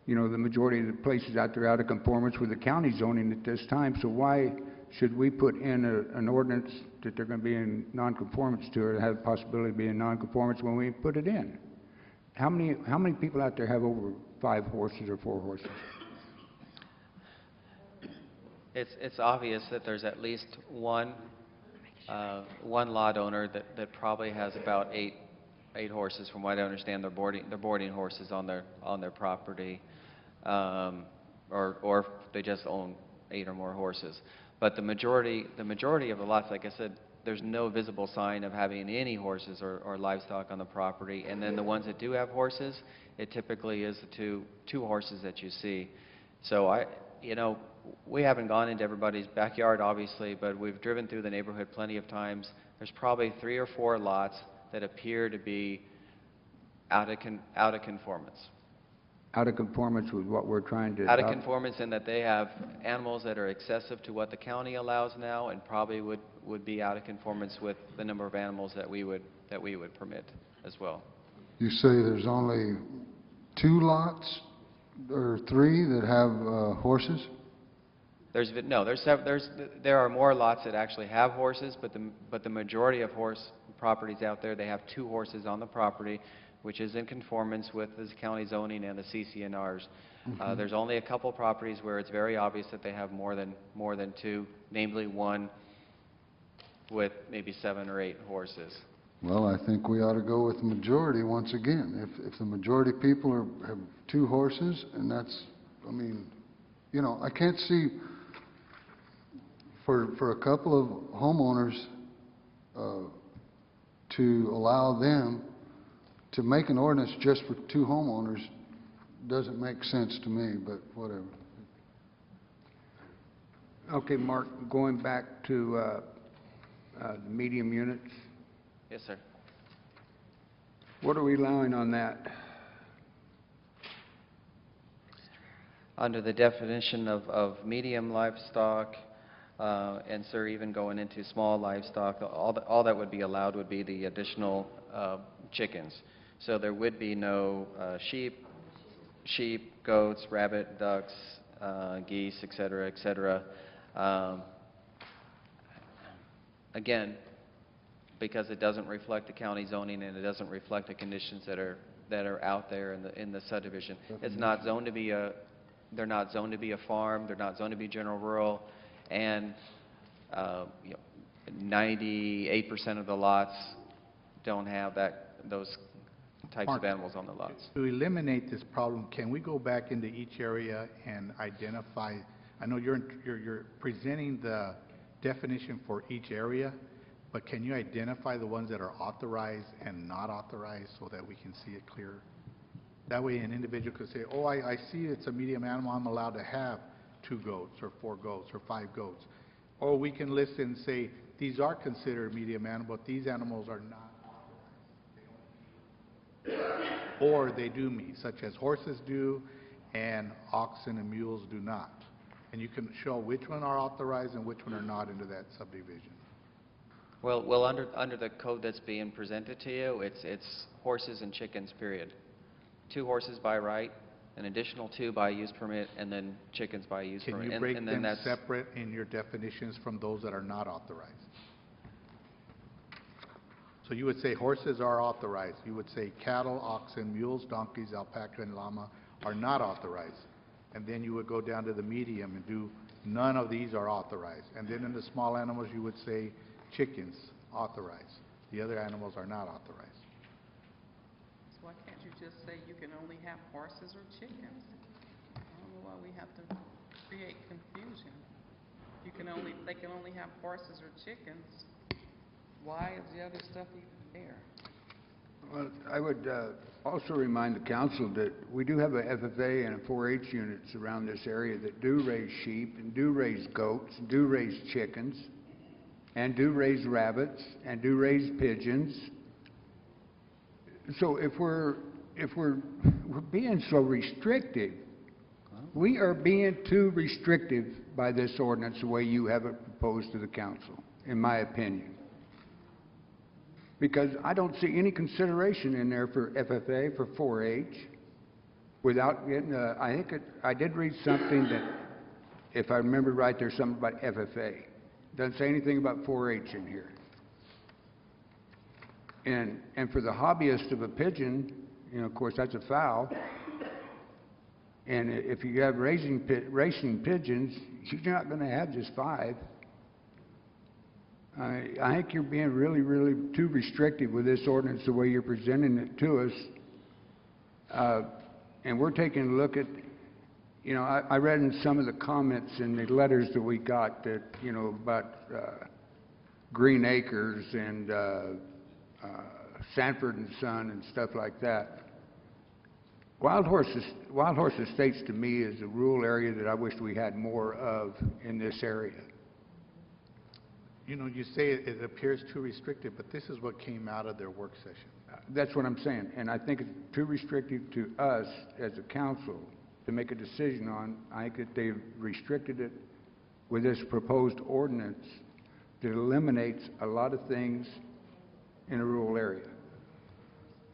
you know, the majority of the places out there out of conformance with the county zoning at this time, so why should we put in an ordinance that they're going to be in nonconformance to, or have the possibility of being in nonconformance when we put it in? How many people out there have over 5 horses or 4 horses? It's obvious that there's at least one lot owner that probably has about 8 horses. From what I understand, they're boarding horses on their property, or they just own 8 or more horses. But the majority of the lots, like I said, there's no visible sign of having any horses or livestock on the property. And then the ones that do have horses, it typically is the two horses that you see. So we haven't gone into everybody's backyard, obviously, but we've driven through the neighborhood plenty of times. There's probably 3 or 4 lots that appear to be out of conformance. Out of conformance with what we're trying to Out of adopt? conformance in that they have animals that are excessive to what the county allows now, and probably would be out of conformance with the number of animals that we would permit as well. You say there's only 2 lots or 3 that have horses? There are more lots that actually have horses, but the majority of horse properties out there, they have 2 horses on the property, which is in conformance with the county zoning and the CCNRs. Mm-hmm. There's only a couple properties where it's very obvious that they have more than 2, namely one with maybe 7 or 8 horses. Well, I think we ought to go with the majority once again. If the majority of people have 2 horses, and that's, I mean, you know, I can't see for a couple of homeowners to allow them to make an ordinance just for 2 homeowners doesn't make sense to me, but whatever. Okay, Mark, going back to the medium units, Yes, sir. what are we allowing on that? Under the definition of medium livestock, and sir, even going into small livestock, all that would be allowed would be the additional chickens. So there would be no sheep, goats, rabbit, ducks, geese, et cetera, again, because it doesn't reflect the county zoning and it doesn't reflect the conditions that are out there in the subdivision. It's not zoned to be they're not zoned to be a farm, they're not zoned to be general rural, and You know, 98% of the lots don't have those types Mark. of animals on the lots. To eliminate this problem, can we go back into each area and identify, I know you're presenting the definition for each area, but can you identify the ones that are authorized and not authorized so that we can see it clearer? That way an individual could say, oh, I see it's a medium animal, I'm allowed to have 2 goats or 4 goats or 5 goats. Or we can list and say, these are considered medium animal, but these animals are not authorized. Or they do meet, such as horses do and oxen and mules do not. And you can show which one are authorized and which one are not into that subdivision. Well, under the code that's being presented to you, it's horses and chickens, period. 2 horses by right, an additional 2 by use permit, and then chickens by use Can permit. you break And then them that's separate in your definitions from those that are not authorized? So you would say horses are authorized. You would say cattle, oxen, mules, donkeys, alpaca, and llama are not authorized. And then you would go down to the medium and do none of these are authorized. And then in the small animals, you would say chickens authorized. The other animals are not authorized. So why can't you just say you can only have horses or chickens? I don't know why we have to create confusion. They can only have horses or chickens. Why is the other stuff even there? Well, I would also remind the council that we do have a FFA and a 4-H units around this area that do raise sheep and do raise goats and do raise chickens and do raise rabbits and do raise pigeons. So if we're being so restrictive, we are being too restrictive by this ordinance the way you have it proposed to the council, in my opinion. Because I don't see any consideration in there for FFA, for 4-H, without getting, I did read something that, if I remember right, there's something about FFA. Doesn't say anything about 4-H in here. And for the hobbyist of a pigeon, you know, of course, that's a fowl. And if you have racing pigeons, you're not going to have just 5. I think you're being really, really too restrictive with this ordinance the way you're presenting it to us. And we're taking a look at, you know, I read in some of the comments in the letters that we got that, you know, about Green Acres and Sanford and Son and stuff like that. Wild Horse Estates to me is a rural area that I wish we had more of in this area. You know, you say it appears too restrictive, but this is what came out of their work session. That's what I'm saying, and I think it's too restrictive to us as a council to make a decision on. I think that they've restricted it with this proposed ordinance that eliminates a lot of things in a rural area.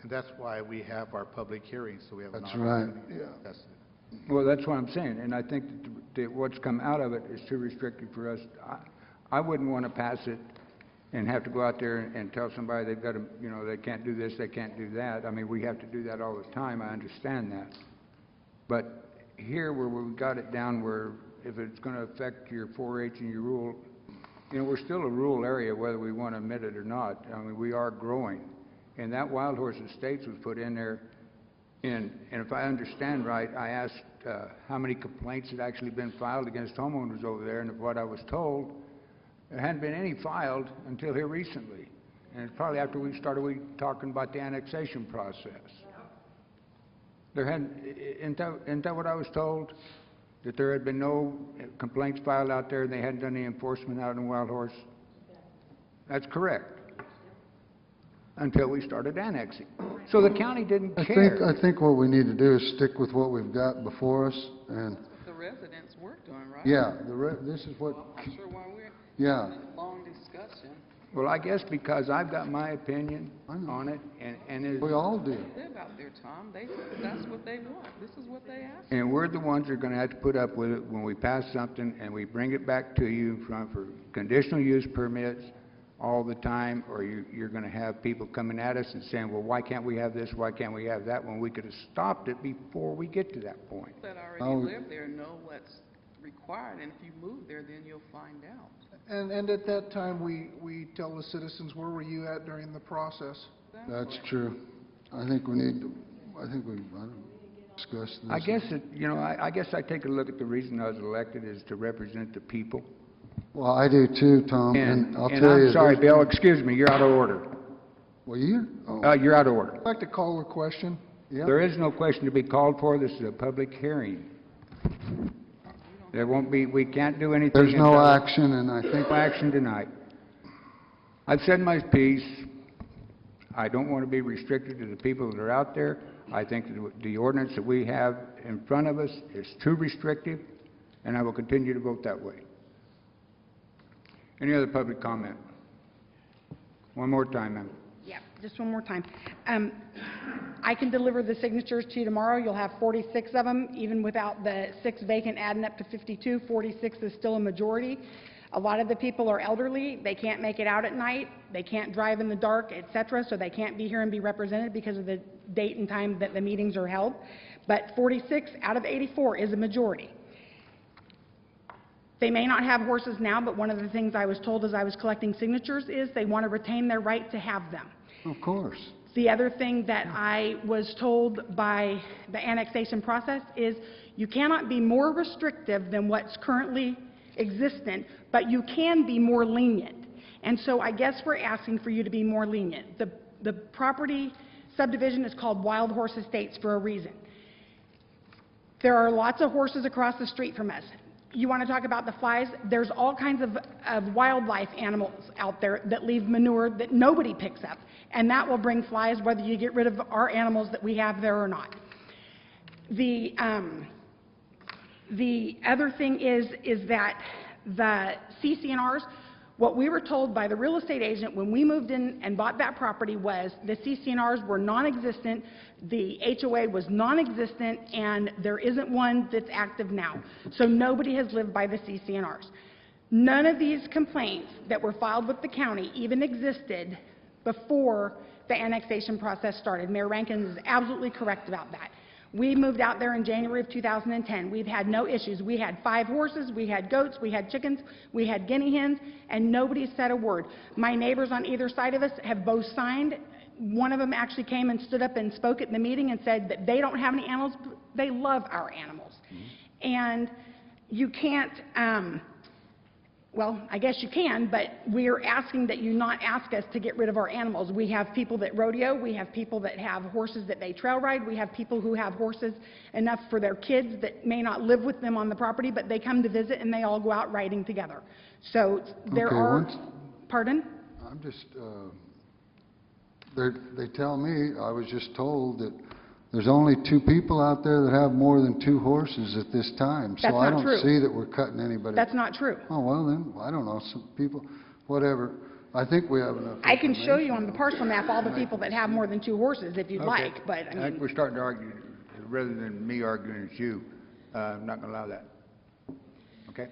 And that's why we have our public hearings, so we have an That's right, opportunity to yeah. discuss it. Well, that's what I'm saying, and I think that what's come out of it is too restrictive for us. I wouldn't want to pass it and have to go out there and tell somebody they've got to, you know, they can't do this, they can't do that. I mean, we have to do that all the time, I understand that. But here where we've got it down where if it's going to affect your 4-H and your rural, you know, we're still a rural area whether we want to admit it or not. I mean, we are growing. And that Wild Horse Estates was put in there, and if I understand right, I asked how many complaints had actually been filed against homeowners over there, and of what I was told, there hadn't been any filed until here recently. And it's probably after we talking about the annexation process. There isn't that what I was told? That there had been no complaints filed out there and they hadn't done any enforcement out in Wild Horse? That's correct. Until we started annexing. So the county didn't care. I think what we need to do is stick with what we've got before us, and, The residents worked on, right? yeah, this is what, Well, I'm not sure why we're yeah. having a long discussion. Well, I guess because I've got my opinion I know. on it, and it's... We all do. They live out there, Tom. That's what they want. This is what they ask. And we're the ones that are going to have to put up with it when we pass something and we bring it back to you for conditional use permits all the time, or you're going to have people coming at us and saying, well, why can't we have this, why can't we have that, when we could have stopped it before we get to that point. That Oh. already live there know what's required required, and if you move there, then you'll find out. And at that time, we tell the citizens, where were you at during the process? That's true. I think we need to, I don't know, discuss this. I guess, I guess I take a look at the reason I was elected is to represent the people. Well, I do too, Tom, and I'll tell you. I'm sorry, there's- Bill, excuse me, you're out of order. Well, oh, You're out of order. I'd like to call a question. yeah. There is no question to be called for. This is a public hearing. There won't be, we can't do anything. There's no until- action, and I think No action tonight. I've said my piece. I don't want to be restricted to the people that are out there. I think that the ordinance that we have in front of us is too restrictive, and I will continue to vote that way. Any other public comment? One more time, ma'am. Yeah, just one more time. I can deliver the signatures to you tomorrow. You'll have 46 of them, even without the 6 vacant adding up to 52. 46 is still a majority. A lot of the people are elderly. They can't make it out at night. They can't drive in the dark, et cetera, so they can't be here and be represented because of the date and time that the meetings are held. But 46 out of 84 is a majority. They may not have horses now, but one of the things I was told as I was collecting signatures is they want to retain their right to have them. of course. The other thing that I was told by the annexation process is you cannot be more restrictive than what's currently existent, but you can be more lenient. And so I guess we're asking for you to be more lenient. The property subdivision is called Wild Horse Estates for a reason. There are lots of horses across the street from us. You want to talk about the flies? There's all kinds of wildlife animals out there that leave manure that nobody picks up, and that will bring flies whether you get rid of our animals that we have there or not. The other thing is that the CC&Rs, what we were told by the real estate agent when we moved in and bought that property was the CC&Rs were non-existent, the HOA was non-existent, and there isn't one that's active now. So nobody has lived by the CC&Rs. None of these complaints that were filed with the county even existed before the annexation process started. Mayor Rankin is absolutely correct about that. We moved out there in January of 2010. We've had no issues. We had 5 horses, we had goats, we had chickens, we had guinea hens, and nobody said a word. My neighbors on either side of us have both signed. One of them actually came and stood up and spoke at the meeting and said that they don't have any animals, but they love our animals. And you can't, well, I guess you can, but we're asking that you not ask us to get rid of our animals. We have people that rodeo, we have people that have horses that they trail ride, we have people who have horses enough for their kids that may not live with them on the property, but they come to visit and they all go out riding together. So there Okay, are, once- pardon? I'm just, they tell me, I was just told that there's only 2 people out there that have more than 2 horses at this time. That's So I not true. don't see that we're cutting anybody. That's not true. Oh, well then, I don't know, some people, whatever. I think we have enough. I can show you on the information. parcel map all the people that have more than 2 horses if you'd Okay. like, but I I think mean, we're starting to argue, rather than me arguing, it's you. I'm not going to allow that. Okay?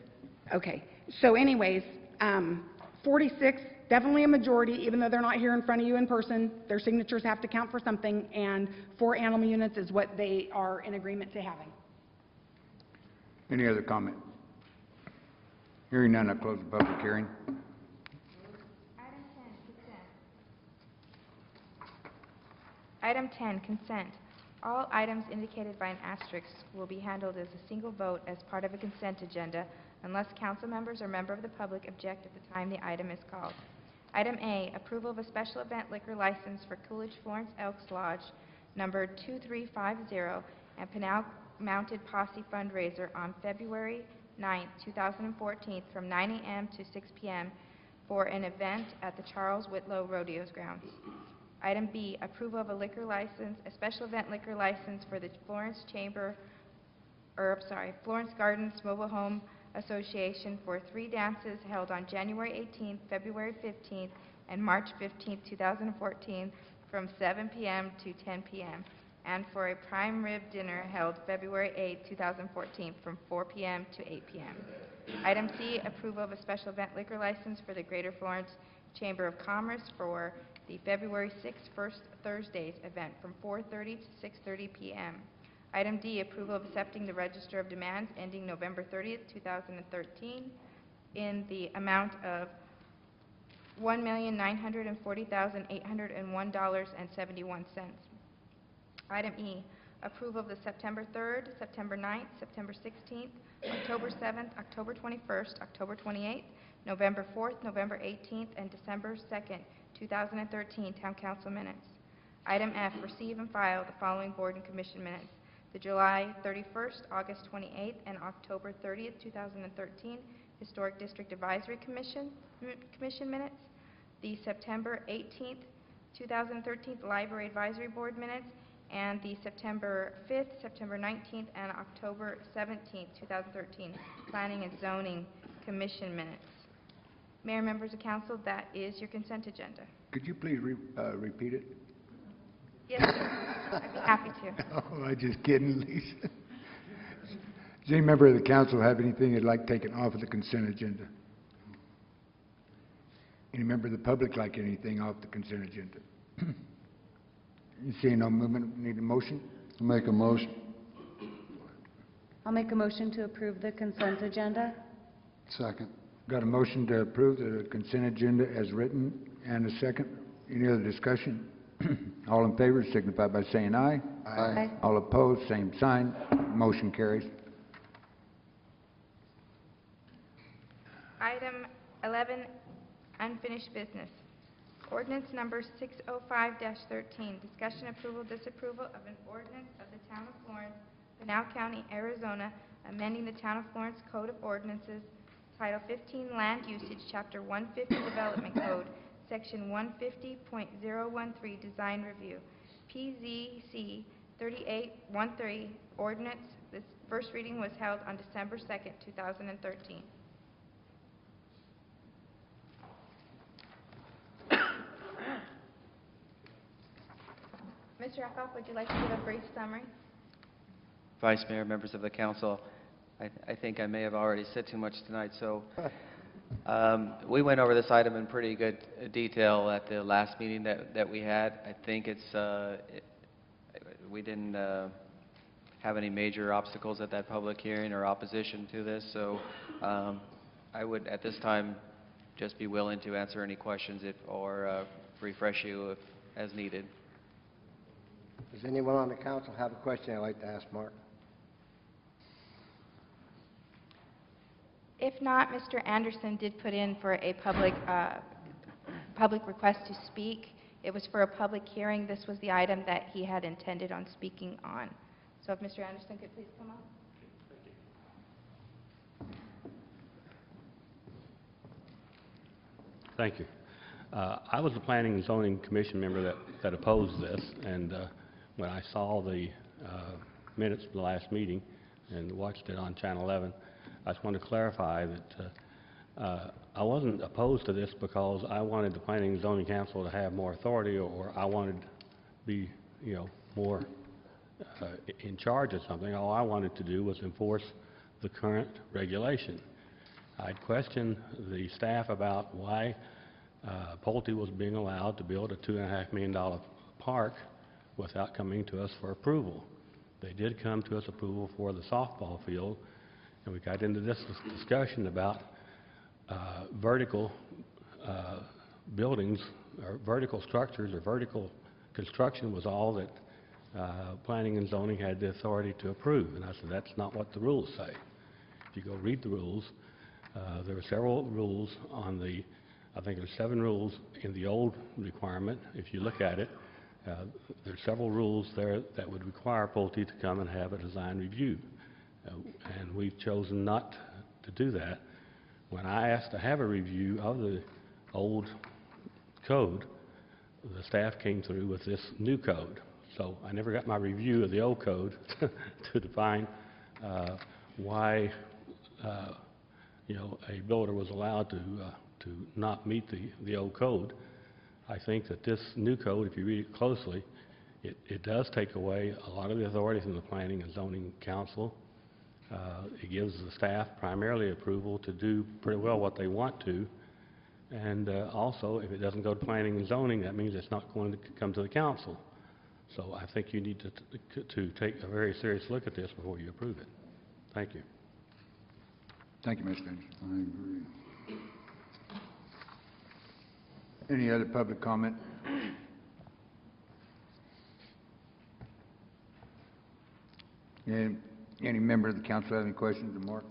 okay. So anyways, 46, definitely a majority, even though they're not here in front of you in person. Their signatures have to count for something, and 4 animal units is what they are in agreement to having. Any other comment? Hearing none, I close the public hearing. Item 10, consent. All items indicated by an asterisk will be handled as a single vote as part of a consent agenda unless council members or member of the public object at the time the item is called. Item A, approval of a special event liquor license for Coolidge Florence Elks Lodge, number 2350, and Pinal Mounted Posse fundraiser on February 9, 2014, from 9 a.m. to 6 p.m. for an event at the Charles Whitlow Rodeos grounds. Item B, approval of a liquor license, a special event liquor license for the Florence Florence Gardens Mobile Home Association for 3 dances held on January 18th, February 15th, and March 15th, 2014, from 7 p.m. to 10 p.m., and for a prime rib dinner held February 8, 2014, from 4 p.m. to 8 p.m. Item C, approval of a special event liquor license for the Greater Florence Chamber of Commerce for the February 6th First Thursdays event from 4:30 to 6:30 p.m. Item D, approval of accepting the Register of Demands ending November 30th, 2013, in the amount of $1,940,801.71. Item E, approval of the September 3rd, September 9th, September 16th, October 7th, October 21st, October 28th, November 4th, November 18th, and December 2nd, 2013 Town Council minutes. Item F, receive and file the following board and commission minutes: the July 31st, August 28th, and October 30th, 2013 Historic District Advisory Commission minutes, the September 18th, 2013 Library Advisory Board minutes, and the September 5th, September 19th, and October 17th, 2013 Planning and Zoning Commission minutes. Mayor, members of council, that is your consent agenda. Could you please repeat it? Yes, sir. I'd be happy to. Oh, I'm just kidding, Lisa. Does any member of the council have anything they'd like taken off of the consent agenda? Any member of the public like anything off the consent agenda? You see no movement, need a motion? Make a motion. I'll make a motion to approve the consent agenda. Second. Got a motion to approve the consent agenda as written, and a second. Any other discussion? All in favor signify by saying aye. Aye. All opposed, same sign. Motion carries. Item 11, unfinished business. Ordinance number 605-13, discussion, approval, disapproval of an ordinance of the Town of Florence, Pinal County, Arizona, amending the Town of Florence Code of Ordinances, Title 15, Land Usage, Chapter 150, Development Code, Section 150.013, Design Review, PZC 3813, Ordinance. This first reading was held on December 2nd, 2013. Mr. Eckhoff, would you like to give a brief summary? Vice Mayor, members of the council, I think I may have already said too much tonight, so we went over this item in pretty good detail at the last meeting that we had. I think we didn't have any major obstacles at that public hearing or opposition to this, so I would at this time just be willing to answer any questions or refresh you if as needed. Does anyone on the council have a question I'd like to ask Mark? If not, Mr. Anderson did put in for a public request to speak. It was for a public hearing. This was the item that he had intended on speaking on. So if Mr. Anderson could please come up. Thank you. I was the Planning and Zoning Commission member that opposed this, and when I saw the minutes from the last meeting and watched it on Channel 11, I just want to clarify that I wasn't opposed to this because I wanted the Planning and Zoning Council to have more authority, or I wanted to be, more in charge of something. All I wanted to do was enforce the current regulation. I'd questioned the staff about why Pulte was being allowed to build a $2.5 million park without coming to us for approval. They did come to us approval for the softball field, and we got into this discussion about vertical buildings, or vertical structures, or vertical construction was all that Planning and Zoning had the authority to approve. And I said, that's not what the rules say. If you go read the rules, there are several rules on the, I think there's 7 rules in the old requirement. If you look at it, there's several rules there that would require Pulte to come and have a design review. And we've chosen not to do that. When I asked to have a review of the old code, the staff came through with this new code. So I never got my review of the old code to define why a builder was allowed to not meet the old code. I think that this new code, if you read it closely, it does take away a lot of the authority from the Planning and Zoning Council. It gives the staff primarily approval to do pretty well what they want to. And also, if it doesn't go to Planning and Zoning, that means it's not going to come to the council. So I think you need to take a very serious look at this before you approve it. Thank you. Thank you, Mr. Anderson. I agree. Any other public comment? Any member of the council have any questions of Mark?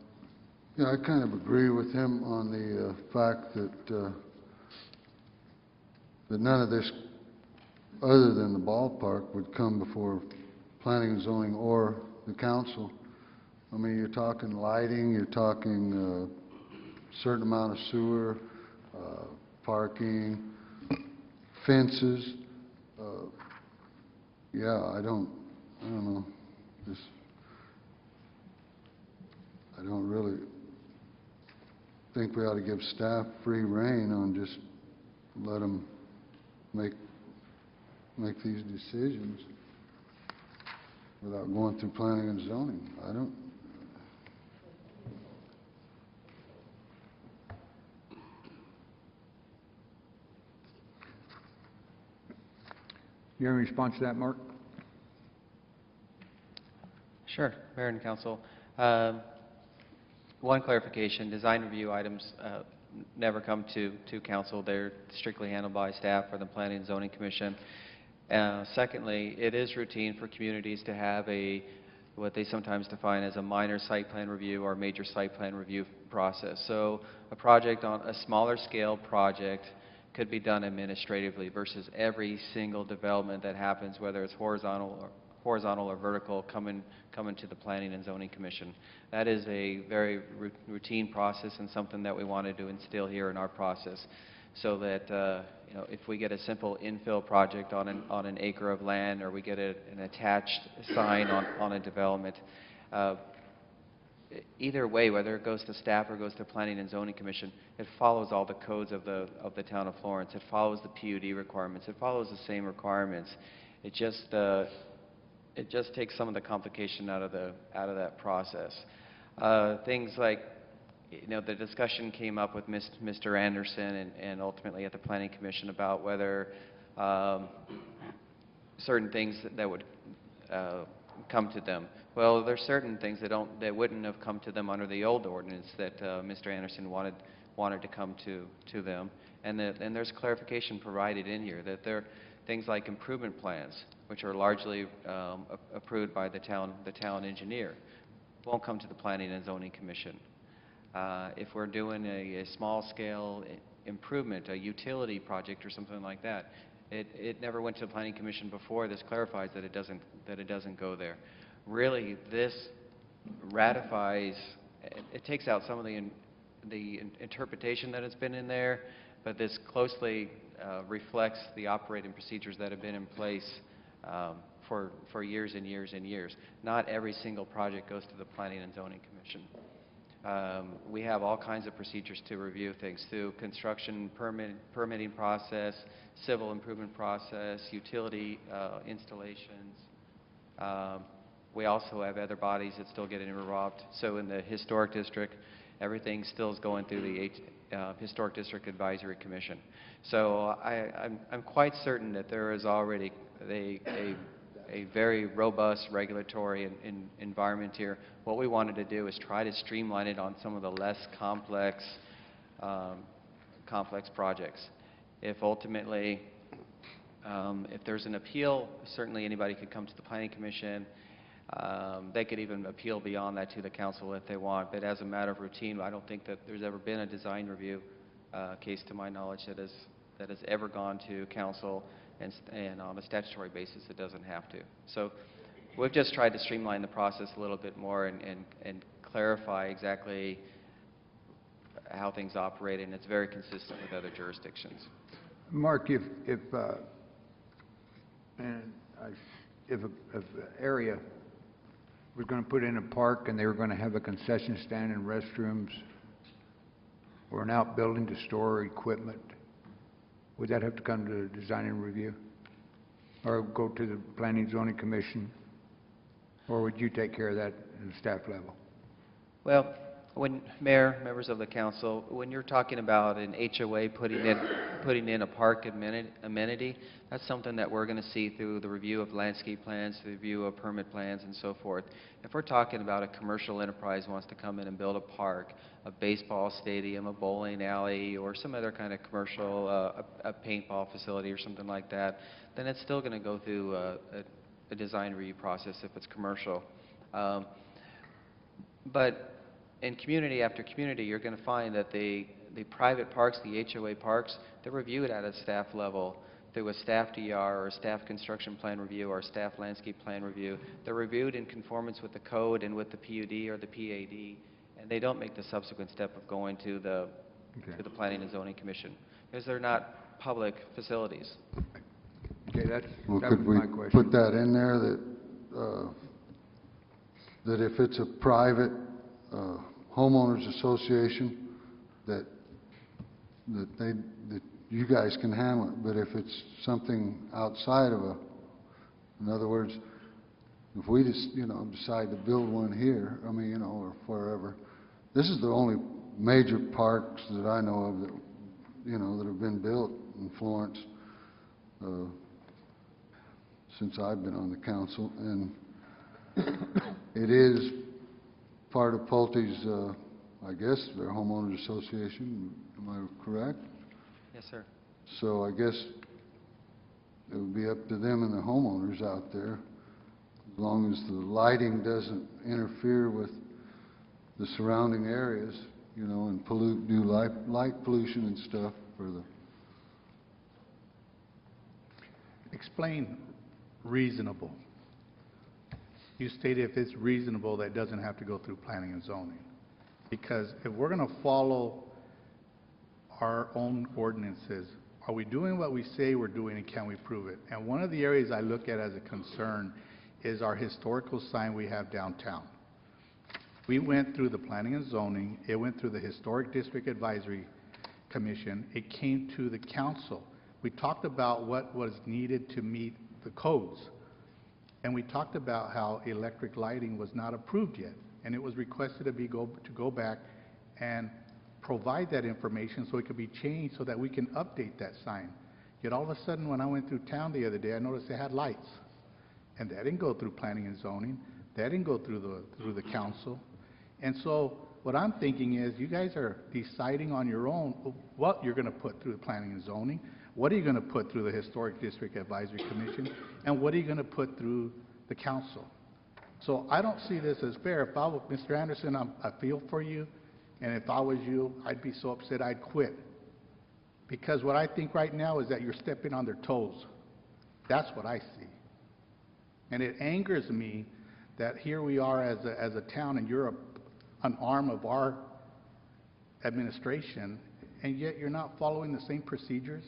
Yeah, I kind of agree with him on the fact that that none of this, other than the ballpark, would come before planning and zoning or the council. I mean, you're talking lighting, you're talking certain amount of sewer, parking, fences. Yeah, I don't know. Just, I don't really think we ought to give staff free rein on just let them make these decisions without going through planning and zoning. I don't. You have any response to that, Mark? Sure, Mayor and Council. One clarification, design review items never come to council. They're strictly handled by staff or the Planning and Zoning Commission. Secondly, it is routine for communities to have what they sometimes define as a minor site plan review or major site plan review process. So a project on a smaller scale project could be done administratively versus every single development that happens, whether it's horizontal or vertical, coming to the Planning and Zoning Commission. That is a very routine process and something that we wanted to instill here in our process, so that you know, if we get a simple infill project on an acre of land, or we get an attached sign on a development, either way, whether it goes to staff or goes to Planning and Zoning Commission, it follows all the codes of the town of Florence. It follows the PUD requirements. It follows the same requirements. It just takes some of the complication out of that process. Things like, you know, the discussion came up with Mr. Anderson and ultimately at the Planning Commission about whether certain things that would come to them. Well, there's certain things that wouldn't have come to them under the old ordinance that Mr. Anderson wanted to come to them, and there's clarification provided in here that there are things like improvement plans, which are largely approved by the town engineer, won't come to the Planning and Zoning Commission. If we're doing a small-scale improvement, a utility project or something like that, it never went to the Planning Commission before. This clarifies that it doesn't go there. Really, this ratifies, it takes out some of the interpretation that has been in there, but this closely reflects the operating procedures that have been in place for years and years and years. Not every single project goes to the Planning and Zoning Commission. We have all kinds of procedures to review things through construction permitting process, civil improvement process, utility installations. We also have other bodies that still get involved. So in the Historic District, everything still is going through the Historic District Advisory Commission. So I'm quite certain that there is already a very robust regulatory environment here. What we wanted to do is try to streamline it on some of the less complex projects. If ultimately, if there's an appeal, certainly anybody could come to the Planning Commission. They could even appeal beyond that to the council if they want. But as a matter of routine, I don't think that there's ever been a design review case, to my knowledge, that has ever gone to council, and on a statutory basis, it doesn't have to. So we've just tried to streamline the process a little bit more and clarify exactly how things operate, and it's very consistent with other jurisdictions. Mark, if an area was going to put in a park and they were going to have a concession stand and restrooms or an outbuilding to store equipment, would that have to come to design and review? Or go to the Planning and Zoning Commission? Or would you take care of that at the staff level? Well, When, Mayor, members of the council, when you're talking about an HOA putting in a park amenity, that's something that we're going to see through the review of landscape plans, the review of permit plans, and so forth. If we're talking about a commercial enterprise wants to come in and build a park, a baseball stadium, a bowling alley, or some other kind of commercial, a paintball facility or something like that, then it's still going to go through a design review process if it's commercial. But in community after community, you're going to find that the private parks, the HOA parks, they're reviewed at a staff level through a staff DR or a staff construction plan review or a staff landscape plan review. They're reviewed in conformance with the code and with the PUD or the PAD, and they don't make the subsequent step of going to the Planning and Zoning Commission because they're not public facilities. Okay, that Well, was could we my question. put that in there that if it's a private homeowners association, that you guys can handle it, but if it's something outside of in other words, if we just, decide to build one here, or wherever, this is the only major parks that I know of that, that have been built in Florence, since I've been on the council, and it is part of Pulte's, I guess, their homeowners association. Am I correct? Yes, sir. So I guess it would be up to them and the homeowners out there, as long as the lighting doesn't interfere with the surrounding areas, and do light pollution and stuff for the... Explain reasonable. You stated if it's reasonable, that doesn't have to go through planning and zoning. Because if we're going to follow our own ordinances, are we doing what we say we're doing and can we prove it? And one of the areas I look at as a concern is our historical sign we have downtown. We went through the planning and zoning, it went through the Historic District Advisory Commission, it came to the council. We talked about what was needed to meet the codes. And we talked about how electric lighting was not approved yet. And it was requested to go back and provide that information so it could be changed so that we can update that sign. Yet all of a sudden, when I went through town the other day, I noticed they had lights. And that didn't go through planning and zoning. That didn't go through the council. And so what I'm thinking is you guys are deciding on your own what you're going to put through the planning and zoning, what are you going to put through the Historic District Advisory Commission, and what are you going to put through the council? So I don't see this as fair. If I were Mr. Anderson, I feel for you, and if I was you, I'd be so upset I'd quit. Because what I think right now is that you're stepping on their toes. That's what I see. And it angers me that here we are as a town, and you're an arm of our administration, and yet you're not following the same procedures.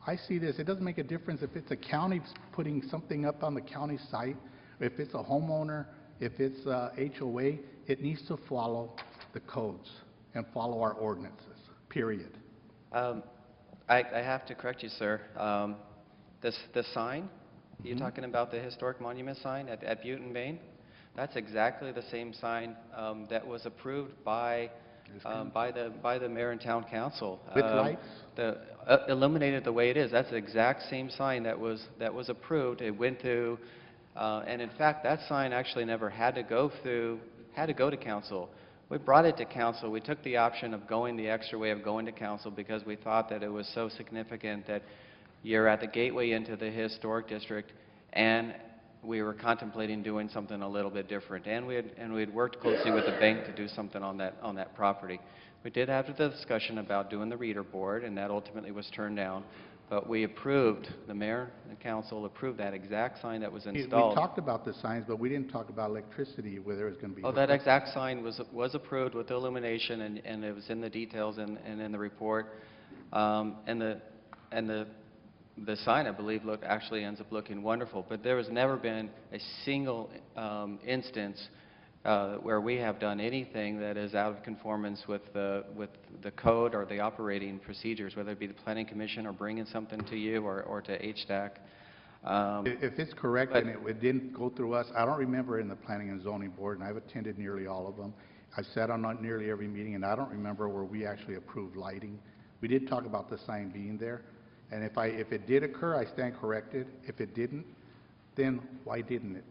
I see this, it doesn't make a difference if it's a county putting something up on the county site, if it's a homeowner, if it's HOA, it needs to follow the codes and follow our ordinances, period. I have to correct you, sir. The sign, you're talking about the historic monument sign at Butte and Main? That's exactly the same sign that was approved by the mayor and town council. With lights? Illuminated the way it is. That's the exact same sign that was approved. It went through, and in fact, that sign actually never had to go to council. We brought it to council. We took the option of going the extra way of going to council because we thought that it was so significant that you're at the gateway into the historic district, and we were contemplating doing something a little bit different. And we had worked closely with the bank to do something on that property. We did have the discussion about doing the reader board, and that ultimately was turned down. But we approved, the mayor and council approved that exact sign that was installed. We talked about the signs, but we didn't talk about electricity, whether it was going to be... Oh, that exact sign was approved with illumination, and it was in the details and in the report. And the sign, I believe, actually ends up looking wonderful. But there has never been a single instance where we have done anything that is out of conformance with the code or the operating procedures, whether it be the Planning Commission or bringing something to you or to HDAC. If it's correct and it didn't go through us, I don't remember in the Planning and Zoning Board, and I've attended nearly all of them, I've sat on not nearly every meeting, and I don't remember where we actually approved lighting. We did talk about the sign being there, and if it did occur, I stand corrected. If it didn't, then why didn't it?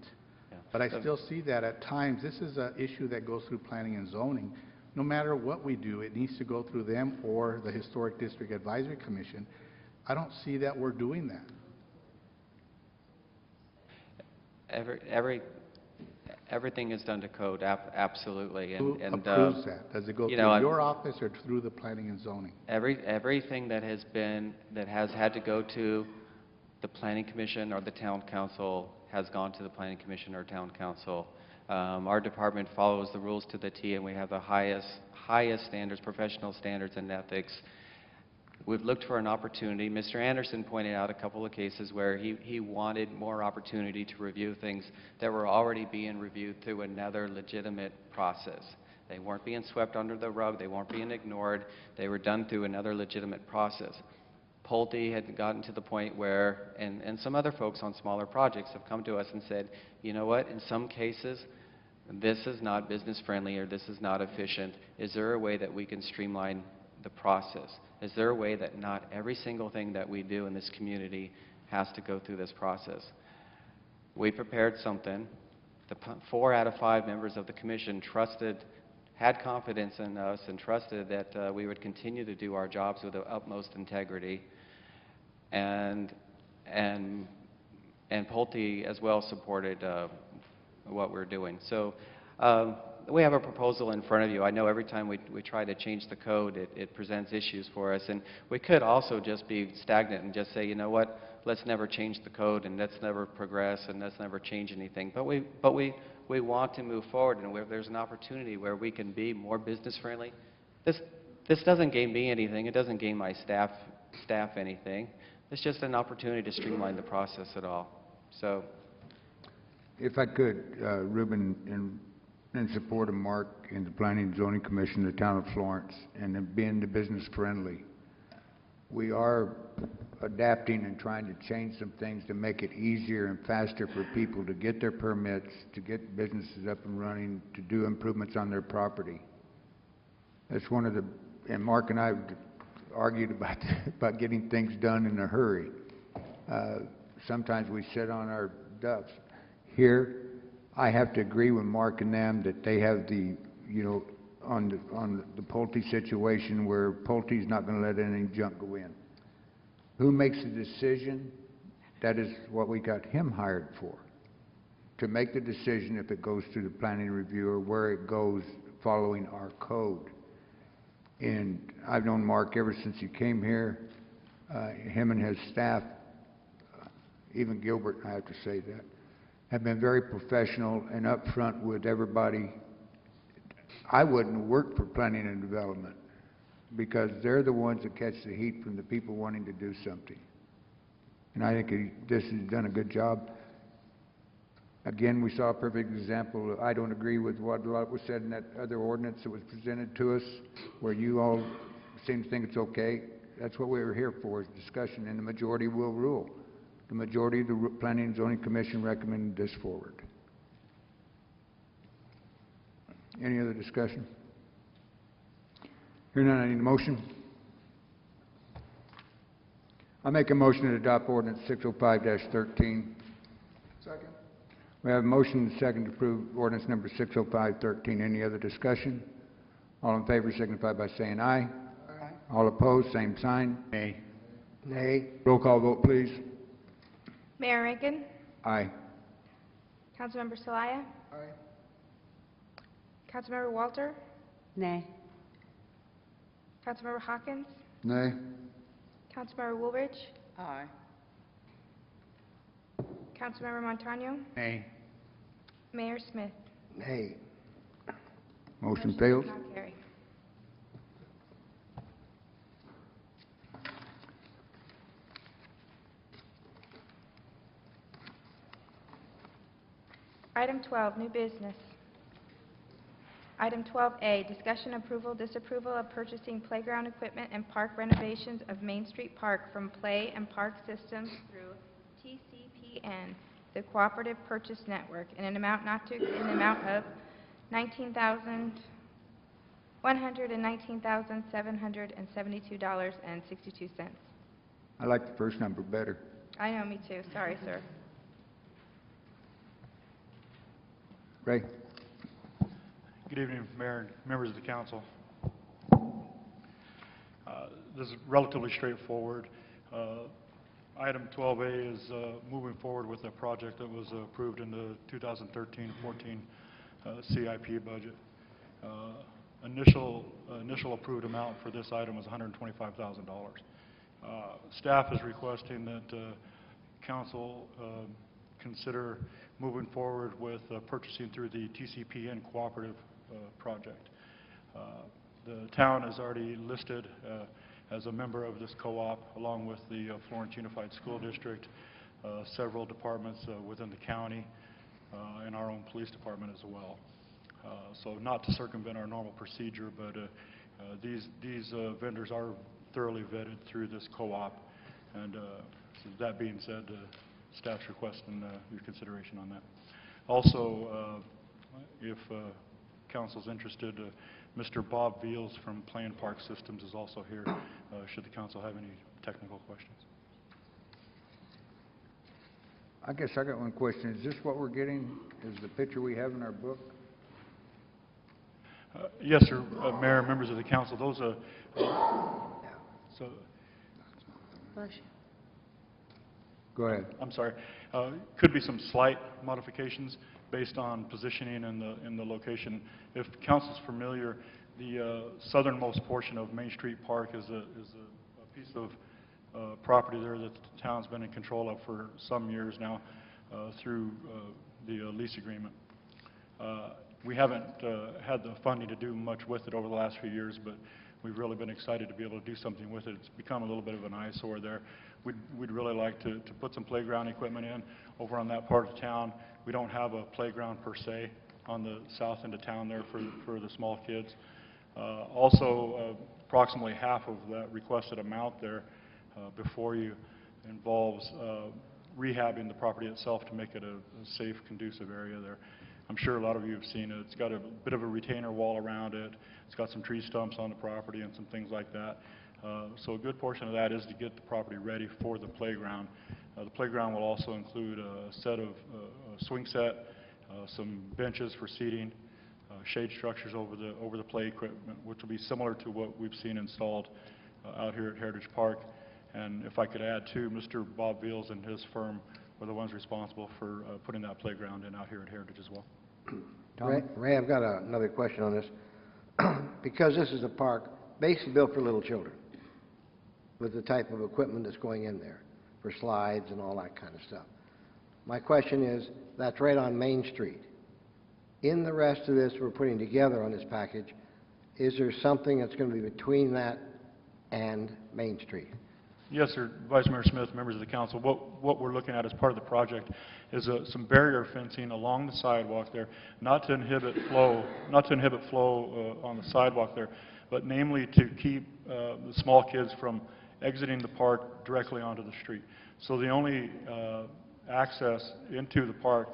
Yeah. But I still see that at times, this is an issue that goes through planning and zoning. No matter what we do, it needs to go through them or the Historic District Advisory Commission. I don't see that we're doing that. Everything is done to code, absolutely. Who And approves that? Does it go you through know, I'm- your office or through the planning and zoning? Everything that has had to go to the planning commission or the town council has gone to the planning commission or town council. Our department follows the rules to the T, and we have the highest standards, professional standards and ethics. We've looked for an opportunity. Mr. Anderson pointed out a couple of cases where he wanted more opportunity to review things that were already being reviewed through another legitimate process. They weren't being swept under the rug. They weren't being ignored. They were done through another legitimate process. Pulte had gotten to the point where, and some other folks on smaller projects have come to us and said, you know what, in some cases, this is not business friendly or this is not efficient. Is there a way that we can streamline the process? Is there a way that not every single thing that we do in this community has to go through this process? We prepared something. The 4 out of 5 members of the commission had confidence in us and trusted that we would continue to do our jobs with the utmost integrity. And Pulte as well supported what we're doing. So we have a proposal in front of you. I know every time we try to change the code, it presents issues for us. And we could also just be stagnant and just say, you know what, let's never change the code and let's never progress and let's never change anything. But we want to move forward, and where there's an opportunity where we can be more business friendly. This doesn't gain me anything. It doesn't gain my staff anything. It's just an opportunity to streamline the process at all. So, If I could, Ruben, in support of Mark and the Planning and Zoning Commission, the town of Florence, and in being the business friendly, we are adapting and trying to change some things to make it easier and faster for people to get their permits, to get businesses up and running, to do improvements on their property. That's one of the, and Mark and I argued about getting things done in a hurry. Sometimes we sit on our ducks. Here, I have to agree with Mark and them that they have the, you know, on the Pulte situation where Pulte's not going to let any junk go in. Who makes the decision? That is what we got him hired for, to make the decision if it goes to the planning review or where it goes following our code. And I've known Mark ever since he came here. Him and his staff, even Gilbert, I have to say that, have been very professional and upfront with everybody. I wouldn't work for planning and development because they're the ones that catch the heat from the people wanting to do something. And I think this has done a good job. Again, we saw a perfect example. I don't agree with what was said in that other ordinance that was presented to us, where you all seem to think it's okay. That's what we were here for, is discussion, and the majority will rule. The majority of the Planning and Zoning Commission recommended this forward. Any other discussion? Hearing none, I need a motion. I make a motion to adopt ordinance 605-13. Second. We have a motion and a second to approve ordinance number 605-13. Any other discussion? All in favor signify by saying aye. Aye. All opposed, same sign. Nay. Nay. Roll call vote, please. Mayor Reagan, Aye. Councilmember Celaya, Aye. Councilmember Walter, Nay. Councilmember Hawkins, Nay? Councilmember Woolridge, Aye. Councilmember Montano, Nay. Mayor Smith. Nay. Motion fails. Does not carry. Item 12, new business. Item 12A, discussion approval, disapproval of purchasing playground equipment and park renovations of Main Street Park from Play and Park Systems through TCPN, the Cooperative Purchase Network, in an amount not to exceed an amount of $19,000 $119,772.62. I like the first number better. I know, me too. Sorry, sir. Ray? Good evening, Mayor and members of the council. This is relatively straightforward. Item 12A is moving forward with a project that was approved in the 2013-14 CIP budget. Initial approved amount for this item was $125,000. Staff is requesting that council consider moving forward with purchasing through the TCPN cooperative project. The town is already listed as a member of this co-op, along with the Florence Unified School District, several departments within the county, and our own police department as well. So not to circumvent our normal procedure, but these vendors are thoroughly vetted through this co-op. And so that being said, staff's requesting your consideration on that. Also, if council's interested, Mr. Bob Veals from Plan Park Systems is also here, should the council have any technical questions. I guess I got one question. Is this what we're getting? Is the picture we have in our book? Yes, sir, Mayor, members of the council. Those so. Bless you. Go ahead. I'm sorry. Could be some slight modifications based on positioning in the location. If council's familiar, the southernmost portion of Main Street Park is a piece of property there that the town's been in control of for some years now through the lease agreement. We haven't had the funding to do much with it over the last few years, but we've really been excited to be able to do something with it. It's become a little bit of an eyesore there. We'd really like to put some playground equipment in over on that part of town. We don't have a playground per se on the south end of town there for the small kids. Also, approximately half of that requested amount there before you involves rehabbing the property itself to make it a safe, conducive area there. I'm sure a lot of you have seen it. It's got a bit of a retainer wall around it. It's got some tree stumps on the property and some things like that. So a good portion of that is to get the property ready for the playground. The playground will also include a set of a swing set, some benches for seating, shade structures over the play equipment, which will be similar to what we've seen installed out here at Heritage Park. And if I could add too, Mr. Bob Veals and his firm were the ones responsible for putting that playground in out here at Heritage as well. Ray, I've got another question on this. Because this is a park basically built for little children, with the type of equipment that's going in there, for slides and all that kind of stuff. My question is, that's right on Main Street. In the rest of this we're putting together on this package, is there something that's going to be between that and Main Street? Yes, sir. Vice Mayor Smith, members of the council, what we're looking at as part of the project is some barrier fencing along the sidewalk there, not to inhibit flow on the sidewalk there, but namely to keep the small kids from exiting the park directly onto the street. So the only access into the park,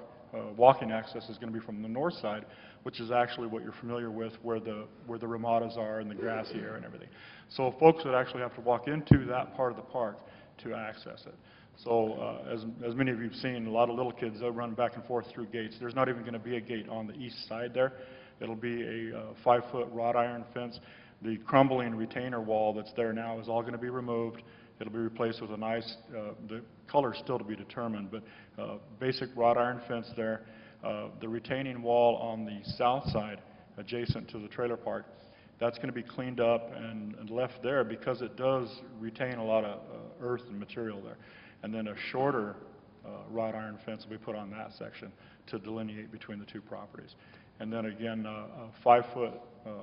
walking access, is going to be from the north side, which is actually what you're familiar with, where the ramadas are and the grassy area and everything. So folks would actually have to walk into that part of the park to access it. So as many of you have seen, a lot of little kids, they'll run back and forth through gates. There's not even going to be a gate on the east side there. It'll be a 5-foot wrought iron fence. The crumbling retainer wall that's there now is all going to be removed. It'll be replaced with a nice, the color's still to be determined, but basic wrought iron fence there. The retaining wall on the south side, adjacent to the trailer park, that's going to be cleaned up and left there because it does retain a lot of earth and material there. And then a shorter wrought iron fence will be put on that section to delineate between the two properties. And then again, 5 foot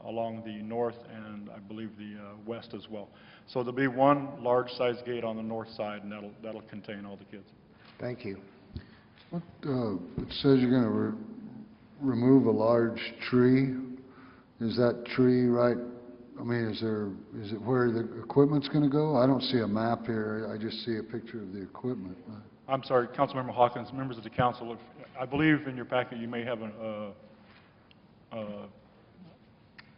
along the north and I believe the west as well. So there'll be one large size gate on the north side, and that'll contain all the kids. Thank you. What, it says you're going to remove a large tree. Is that tree right, I mean, is it where the equipment's going to go? I don't see a map here. I just see a picture of the equipment. I'm sorry, Councilmember Hawkins, members of the council, I believe in your packet you may have a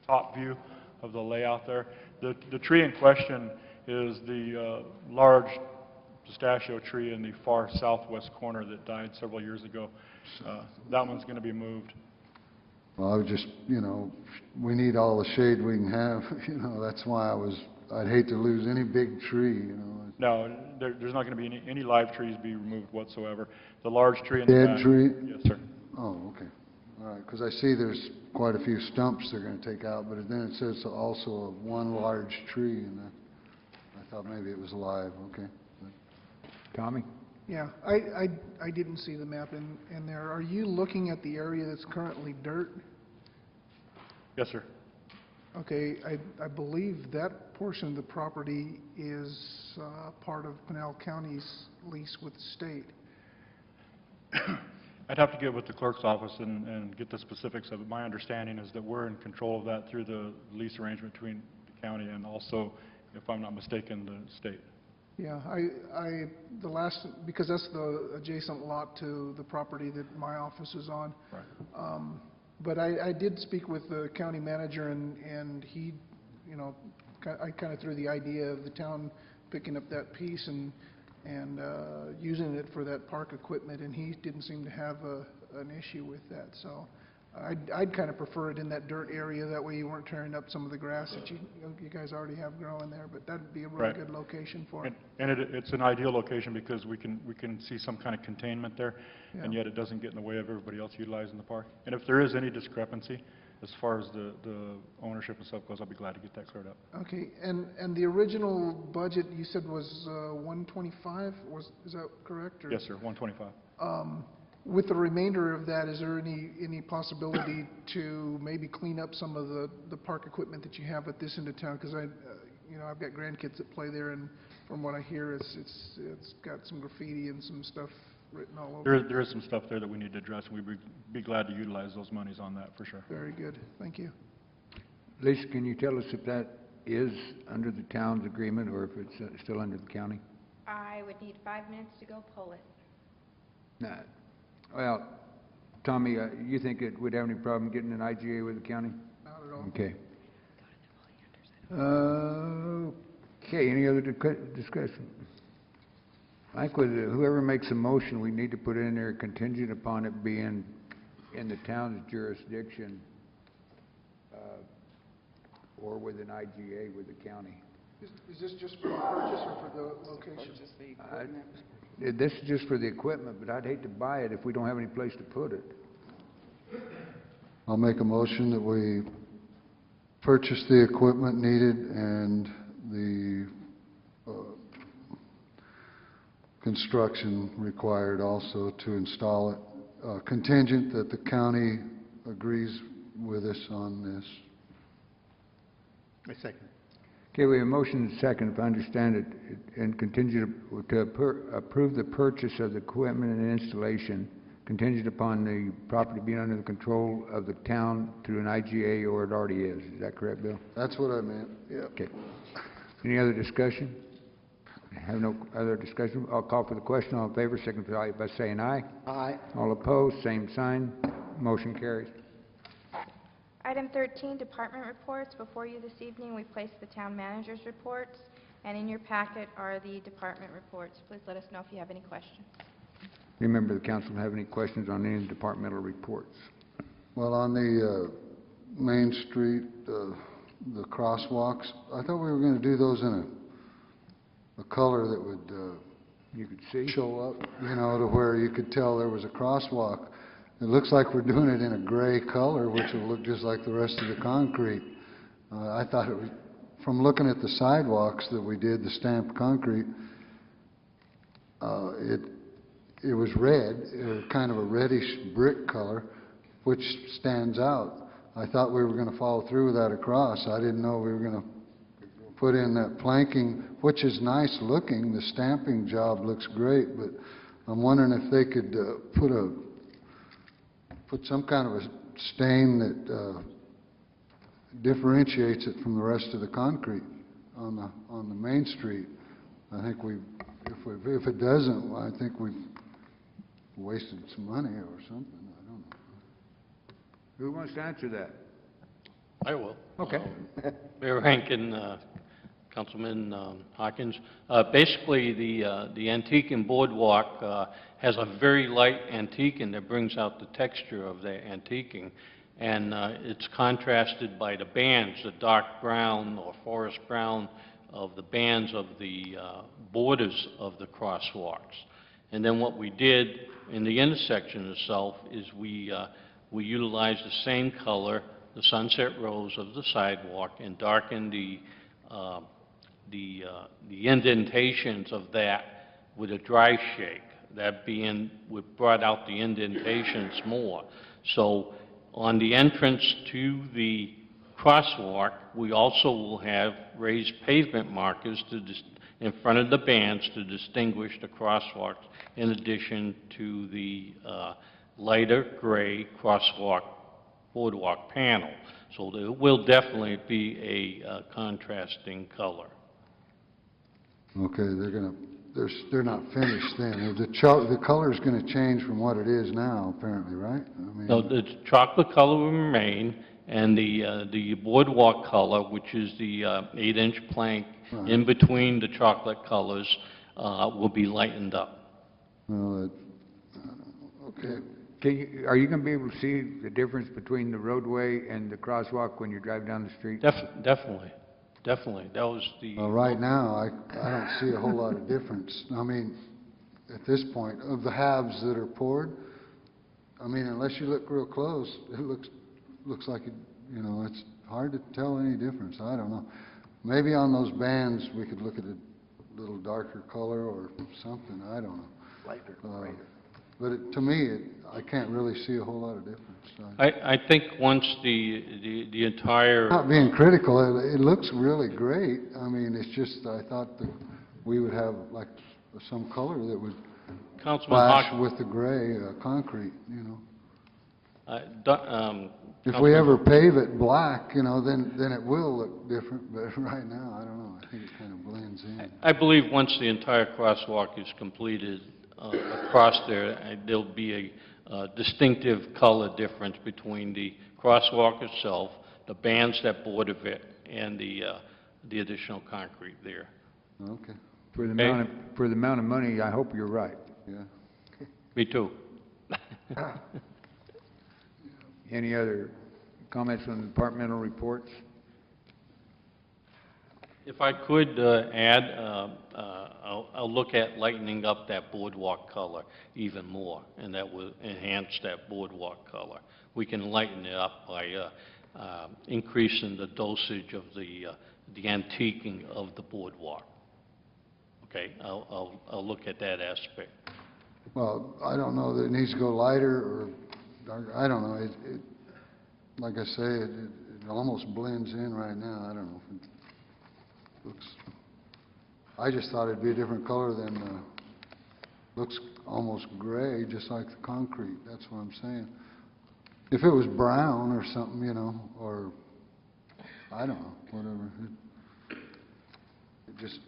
top view of the layout there. The tree in question is the large pistachio tree in the far southwest corner that died several years ago. That one's going to be moved. Well, I was just, we need all the shade we can have, that's why I'd hate to lose any big tree. No, there's not going to be any live trees be removed whatsoever. The large tree in the back. Dead tree? Yes, sir. Oh, okay. All right, because I see there's quite a few stumps they're going to take out, but then it says also one large tree, and I thought maybe it was live, okay. Tommy? Yeah, I didn't see the map in there. Are you looking at the area that's currently dirt? Yes, sir. Okay, I believe that portion of the property is part of Pinal County's lease with the state. I'd have to get with the clerk's office and get the specifics of it. My understanding is that we're in control of that through the lease arrangement between the county and also, if I'm not mistaken, the state. Yeah, because that's the adjacent lot to the property that my office is on. Right. But I did speak with the county manager, and he, I kind of threw the idea of the town picking up that piece and using it for that park equipment, and he didn't seem to have an issue with that. So I'd kind of prefer it in that dirt area. That way you weren't tearing up some of the grass that you guys already have growing there. But that'd be a really Right. good location for it. And it's an ideal location because we can see some kind of containment there, and Yeah. yet it doesn't get in the way of everybody else utilizing the park. And if there is any discrepancy as far as the ownership and stuff goes, I'll be glad to get that cleared up. Okay, and the original budget you said was 125. Is that correct? Or? Yes, sir. 125. With the remainder of that, is there any possibility to maybe clean up some of the park equipment that you have at this end of town? Because I've got grandkids that play there, and from what I hear, it's got some graffiti and some stuff written all over. There is some stuff there that we need to address, and we'd be glad to utilize those monies on that for sure. Very good, thank you. Lisa, can you tell us if that is under the town's agreement or if it's still under the county? I would need 5 minutes to go pull it. No. Well, Tommy, you think we'd have any problem getting an IGA with the county? Not at all. Okay. Okay, any other discussion? I think with whoever makes a motion, we need to put in there contingent upon it being in the town's jurisdiction or with an IGA with the county. Is this just for the purchase or for the location? Purchase the equipment. This is just for the equipment, but I'd hate to buy it if we don't have any place to put it. I'll make a motion that we purchase the equipment needed and the construction required also to install it, contingent that the county agrees with us on this. I second. Okay, we have a motion and a second, if I understand it, and contingent to approve the purchase of the equipment and installation contingent upon the property being under the control of the town through an IGA or it already is. Is that correct, Bill? That's what I meant, yeah. Okay. Any other discussion? Have no other discussion? I'll call for the question. All in favor, signify by saying aye. Aye. All opposed, same sign. Motion carries. Item 13, department reports. Before you this evening, we placed the town manager's reports, and in your packet are the department reports. Please let us know if you have any questions. Any member of the council have any questions on any of the departmental reports? Well, on the Main Street, the crosswalks, I thought we were going to do those in a color that would You could see. show up, to where you could tell there was a crosswalk. It looks like we're doing it in a gray color, which will look just like the rest of the concrete. I thought it was, from looking at the sidewalks that we did, the stamped concrete, it was red, kind of a reddish brick color, which stands out. I thought we were going to follow through with that across. I didn't know we were going to put in that planking, which is nice looking. The stamping job looks great, but I'm wondering if they could put some kind of a stain that differentiates it from the rest of the concrete on the Main Street. I think if it doesn't, I think we've wasted some money or something. I don't know. Who wants to answer that? I will. Okay. Mayor Rankin, Councilman Hawkins. Basically, the antique and boardwalk has a very light antiquing that brings out the texture of the antiquing, and it's contrasted by the bands, the dark brown or forest brown of the bands of the borders of the crosswalks. And then what we did in the intersection itself is we utilized the same color, the sunset rose of the sidewalk, and darkened the indentations of that with a dry shake. That being, we brought out the indentations more. So on the entrance to the crosswalk, we also will have raised pavement markers in front of the bands to distinguish the crosswalks, in addition to the lighter gray crosswalk boardwalk panel. So there will definitely be a contrasting color. Okay, they're not finished then. The color's gonna change from what it is now, apparently, right? I mean, No, the chocolate color will remain, and the boardwalk color, which is the 8-inch plank Right. in between the chocolate colors, will be lightened up. well, okay. Are you going to be able to see the difference between the roadway and the crosswalk when you drive down the street? Definitely. That was the... Well, right now, I don't see a whole lot of difference. I mean, at this point, of the halves that are poured, I mean, unless you look real close, it looks like it, you know, it's hard to tell any difference. I don't know. Maybe on those bands, we could look at a little darker color or something. I don't know. Lighter, But to me, I can't really see a whole lot of difference. I think once the entire... Not being critical, it looks really great. I mean, it's just, I thought that we would have like some color that would Councilman clash Hawk- with the gray concrete, you know. If Councilman- we ever pave it black, you know, then it will look different, but right now, I don't know. I think it kind of blends in. I believe once the entire crosswalk is completed across there, there'll be a distinctive color difference between the crosswalk itself, the bands that border it, and the additional concrete there. Okay. For the Okay. amount of money, I hope you're right. Yeah. Me too. Any other comments on the departmental reports? If I could add, I'll look at lightening up that boardwalk color even more, and that will enhance that boardwalk color. We can lighten it up by increasing the dosage of the antiquing of the boardwalk. Okay, I'll look at that aspect. Well, I don't know that it needs to go lighter or darker. I don't know. Like I say, it almost blends in right now. I don't know if it looks. I just thought it'd be a different color than. Looks almost gray, just like the concrete. That's what I'm saying. If it was brown or something, you know, or I don't know, whatever. It just.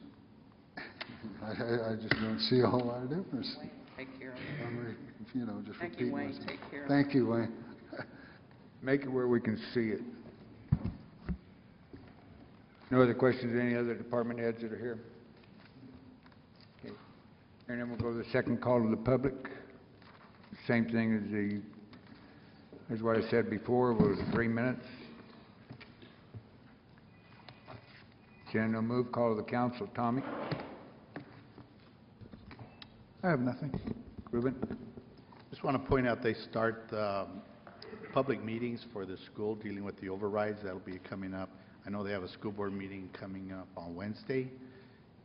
I just don't see a whole lot of difference. Take care of it. You know, just Thank you, repeat Wayne. myself. Take care. Thank you, Wayne. Make it where we can see it. No other questions, any other department heads that are here? Okay. And then we'll go to the second call to the public. Same thing as what I said before, was 3 minutes. Seeing no move, call to the council. Tommy? I have nothing. Ruben? Just want to point out, they start public meetings for the school dealing with the overrides. That'll be coming up. I know they have a school board meeting coming up on Wednesday,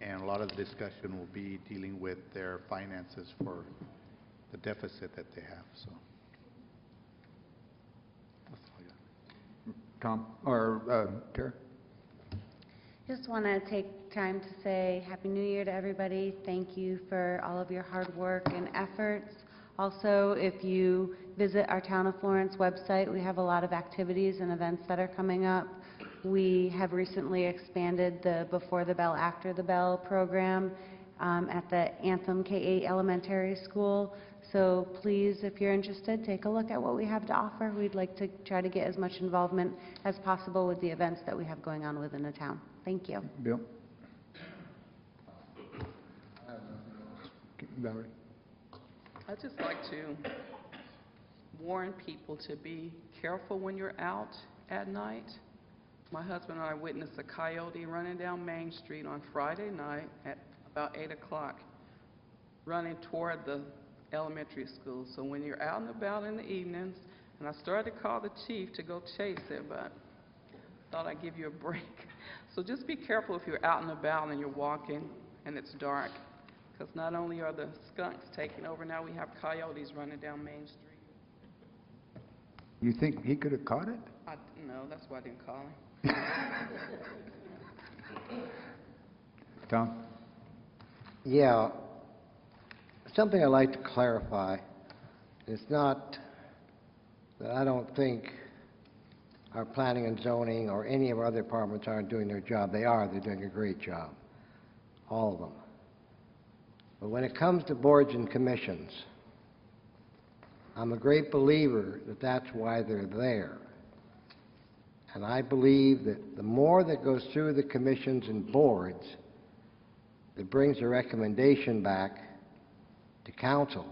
and a lot of the discussion will be dealing with their finances for the deficit that they have, so. That's all I got. Tom, or Tara? Just want to take time to say Happy New Year to everybody. Thank you for all of your hard work and efforts. Also, if you visit our Town of Florence website, we have a lot of activities and events that are coming up. We have recently expanded the Before the Bell, After the Bell program at the Anthem K-8 Elementary School. So please, if you're interested, take a look at what we have to offer. We'd like to try to get as much involvement as possible with the events that we have going on within the town. Thank you. Bill? Valerie? I'd just like to warn people to be careful when you're out at night. My husband and I witnessed a coyote running down Main Street on Friday night at about 8 o'clock, running toward the elementary school. So when you're out and about in the evenings, and I started to call the chief to go chase it, but thought I'd give you a break. So just be careful if you're out and about and you're walking and it's dark, because not only are the skunks taking over, now we have coyotes running down Main Street. You think he could have caught it? No, that's why I didn't call him. Tom? Yeah, something I'd like to clarify. It's not that I don't think our planning and zoning or any of our other departments aren't doing their job. They are. They're doing a great job, all of them. But when it comes to boards and commissions, I'm a great believer that that's why they're there. And I believe that the more that goes through the commissions and boards that brings a recommendation back to council,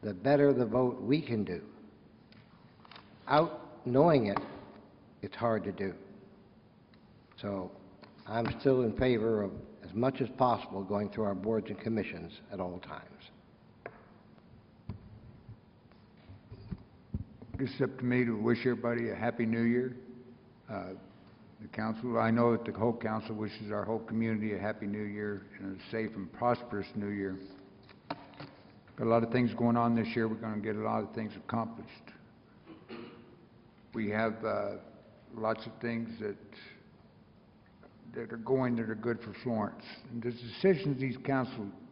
the better the vote we can do. Out knowing it, it's hard to do. So I'm still in favor of, as much as possible, going through our boards and commissions at all times. It's up to me to wish everybody a Happy New Year. The council, I know that the whole council wishes our whole community a Happy New Year and a safe and prosperous New Year. Got a lot of things going on this year. We're going to get a lot of things accomplished. We have lots of things that are good for Florence. And the decisions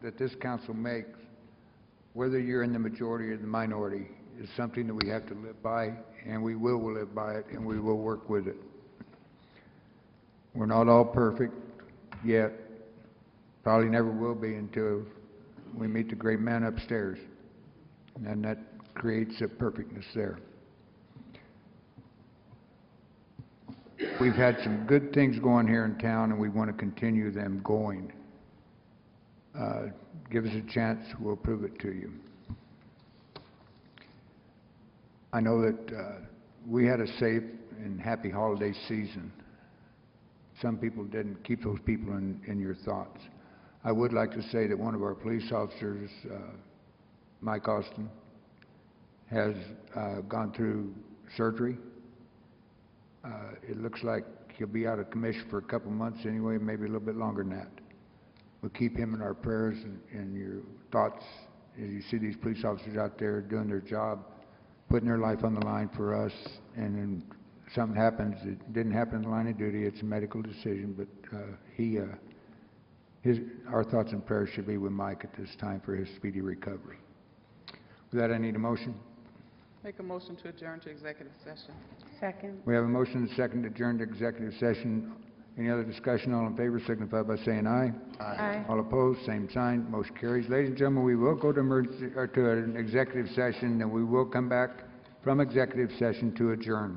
that this council makes, whether you're in the majority or the minority, is something that we have to live by, and we will live by it, and we will work with it. We're not all perfect yet. Probably never will be until we meet the great man upstairs, and that creates a perfectness there. We've had some good things going here in town, and we want to continue them going. Give us a chance, we'll prove it to you. I know that we had a safe and happy holiday season. Some people didn't. Keep those people in your thoughts. I would like to say that one of our police officers, Mike Austin, has gone through surgery. It looks like he'll be out of commission for a couple months anyway, maybe a little bit longer than that. We'll keep him in our prayers and your thoughts as you see these police officers out there doing their job, putting their life on the line for us, and then something happens. It didn't happen in the line of duty. It's a medical decision, but our thoughts and prayers should be with Mike at this time for his speedy recovery. With that, I need a motion. Make a motion to adjourn to executive session. Second. We have a motion and a second to adjourn to executive session. Any other discussion? All in favor signify by saying aye. Aye. All opposed, same sign. Motion carries. Ladies and gentlemen, we will go to an executive session, and we will come back from executive session to adjourn.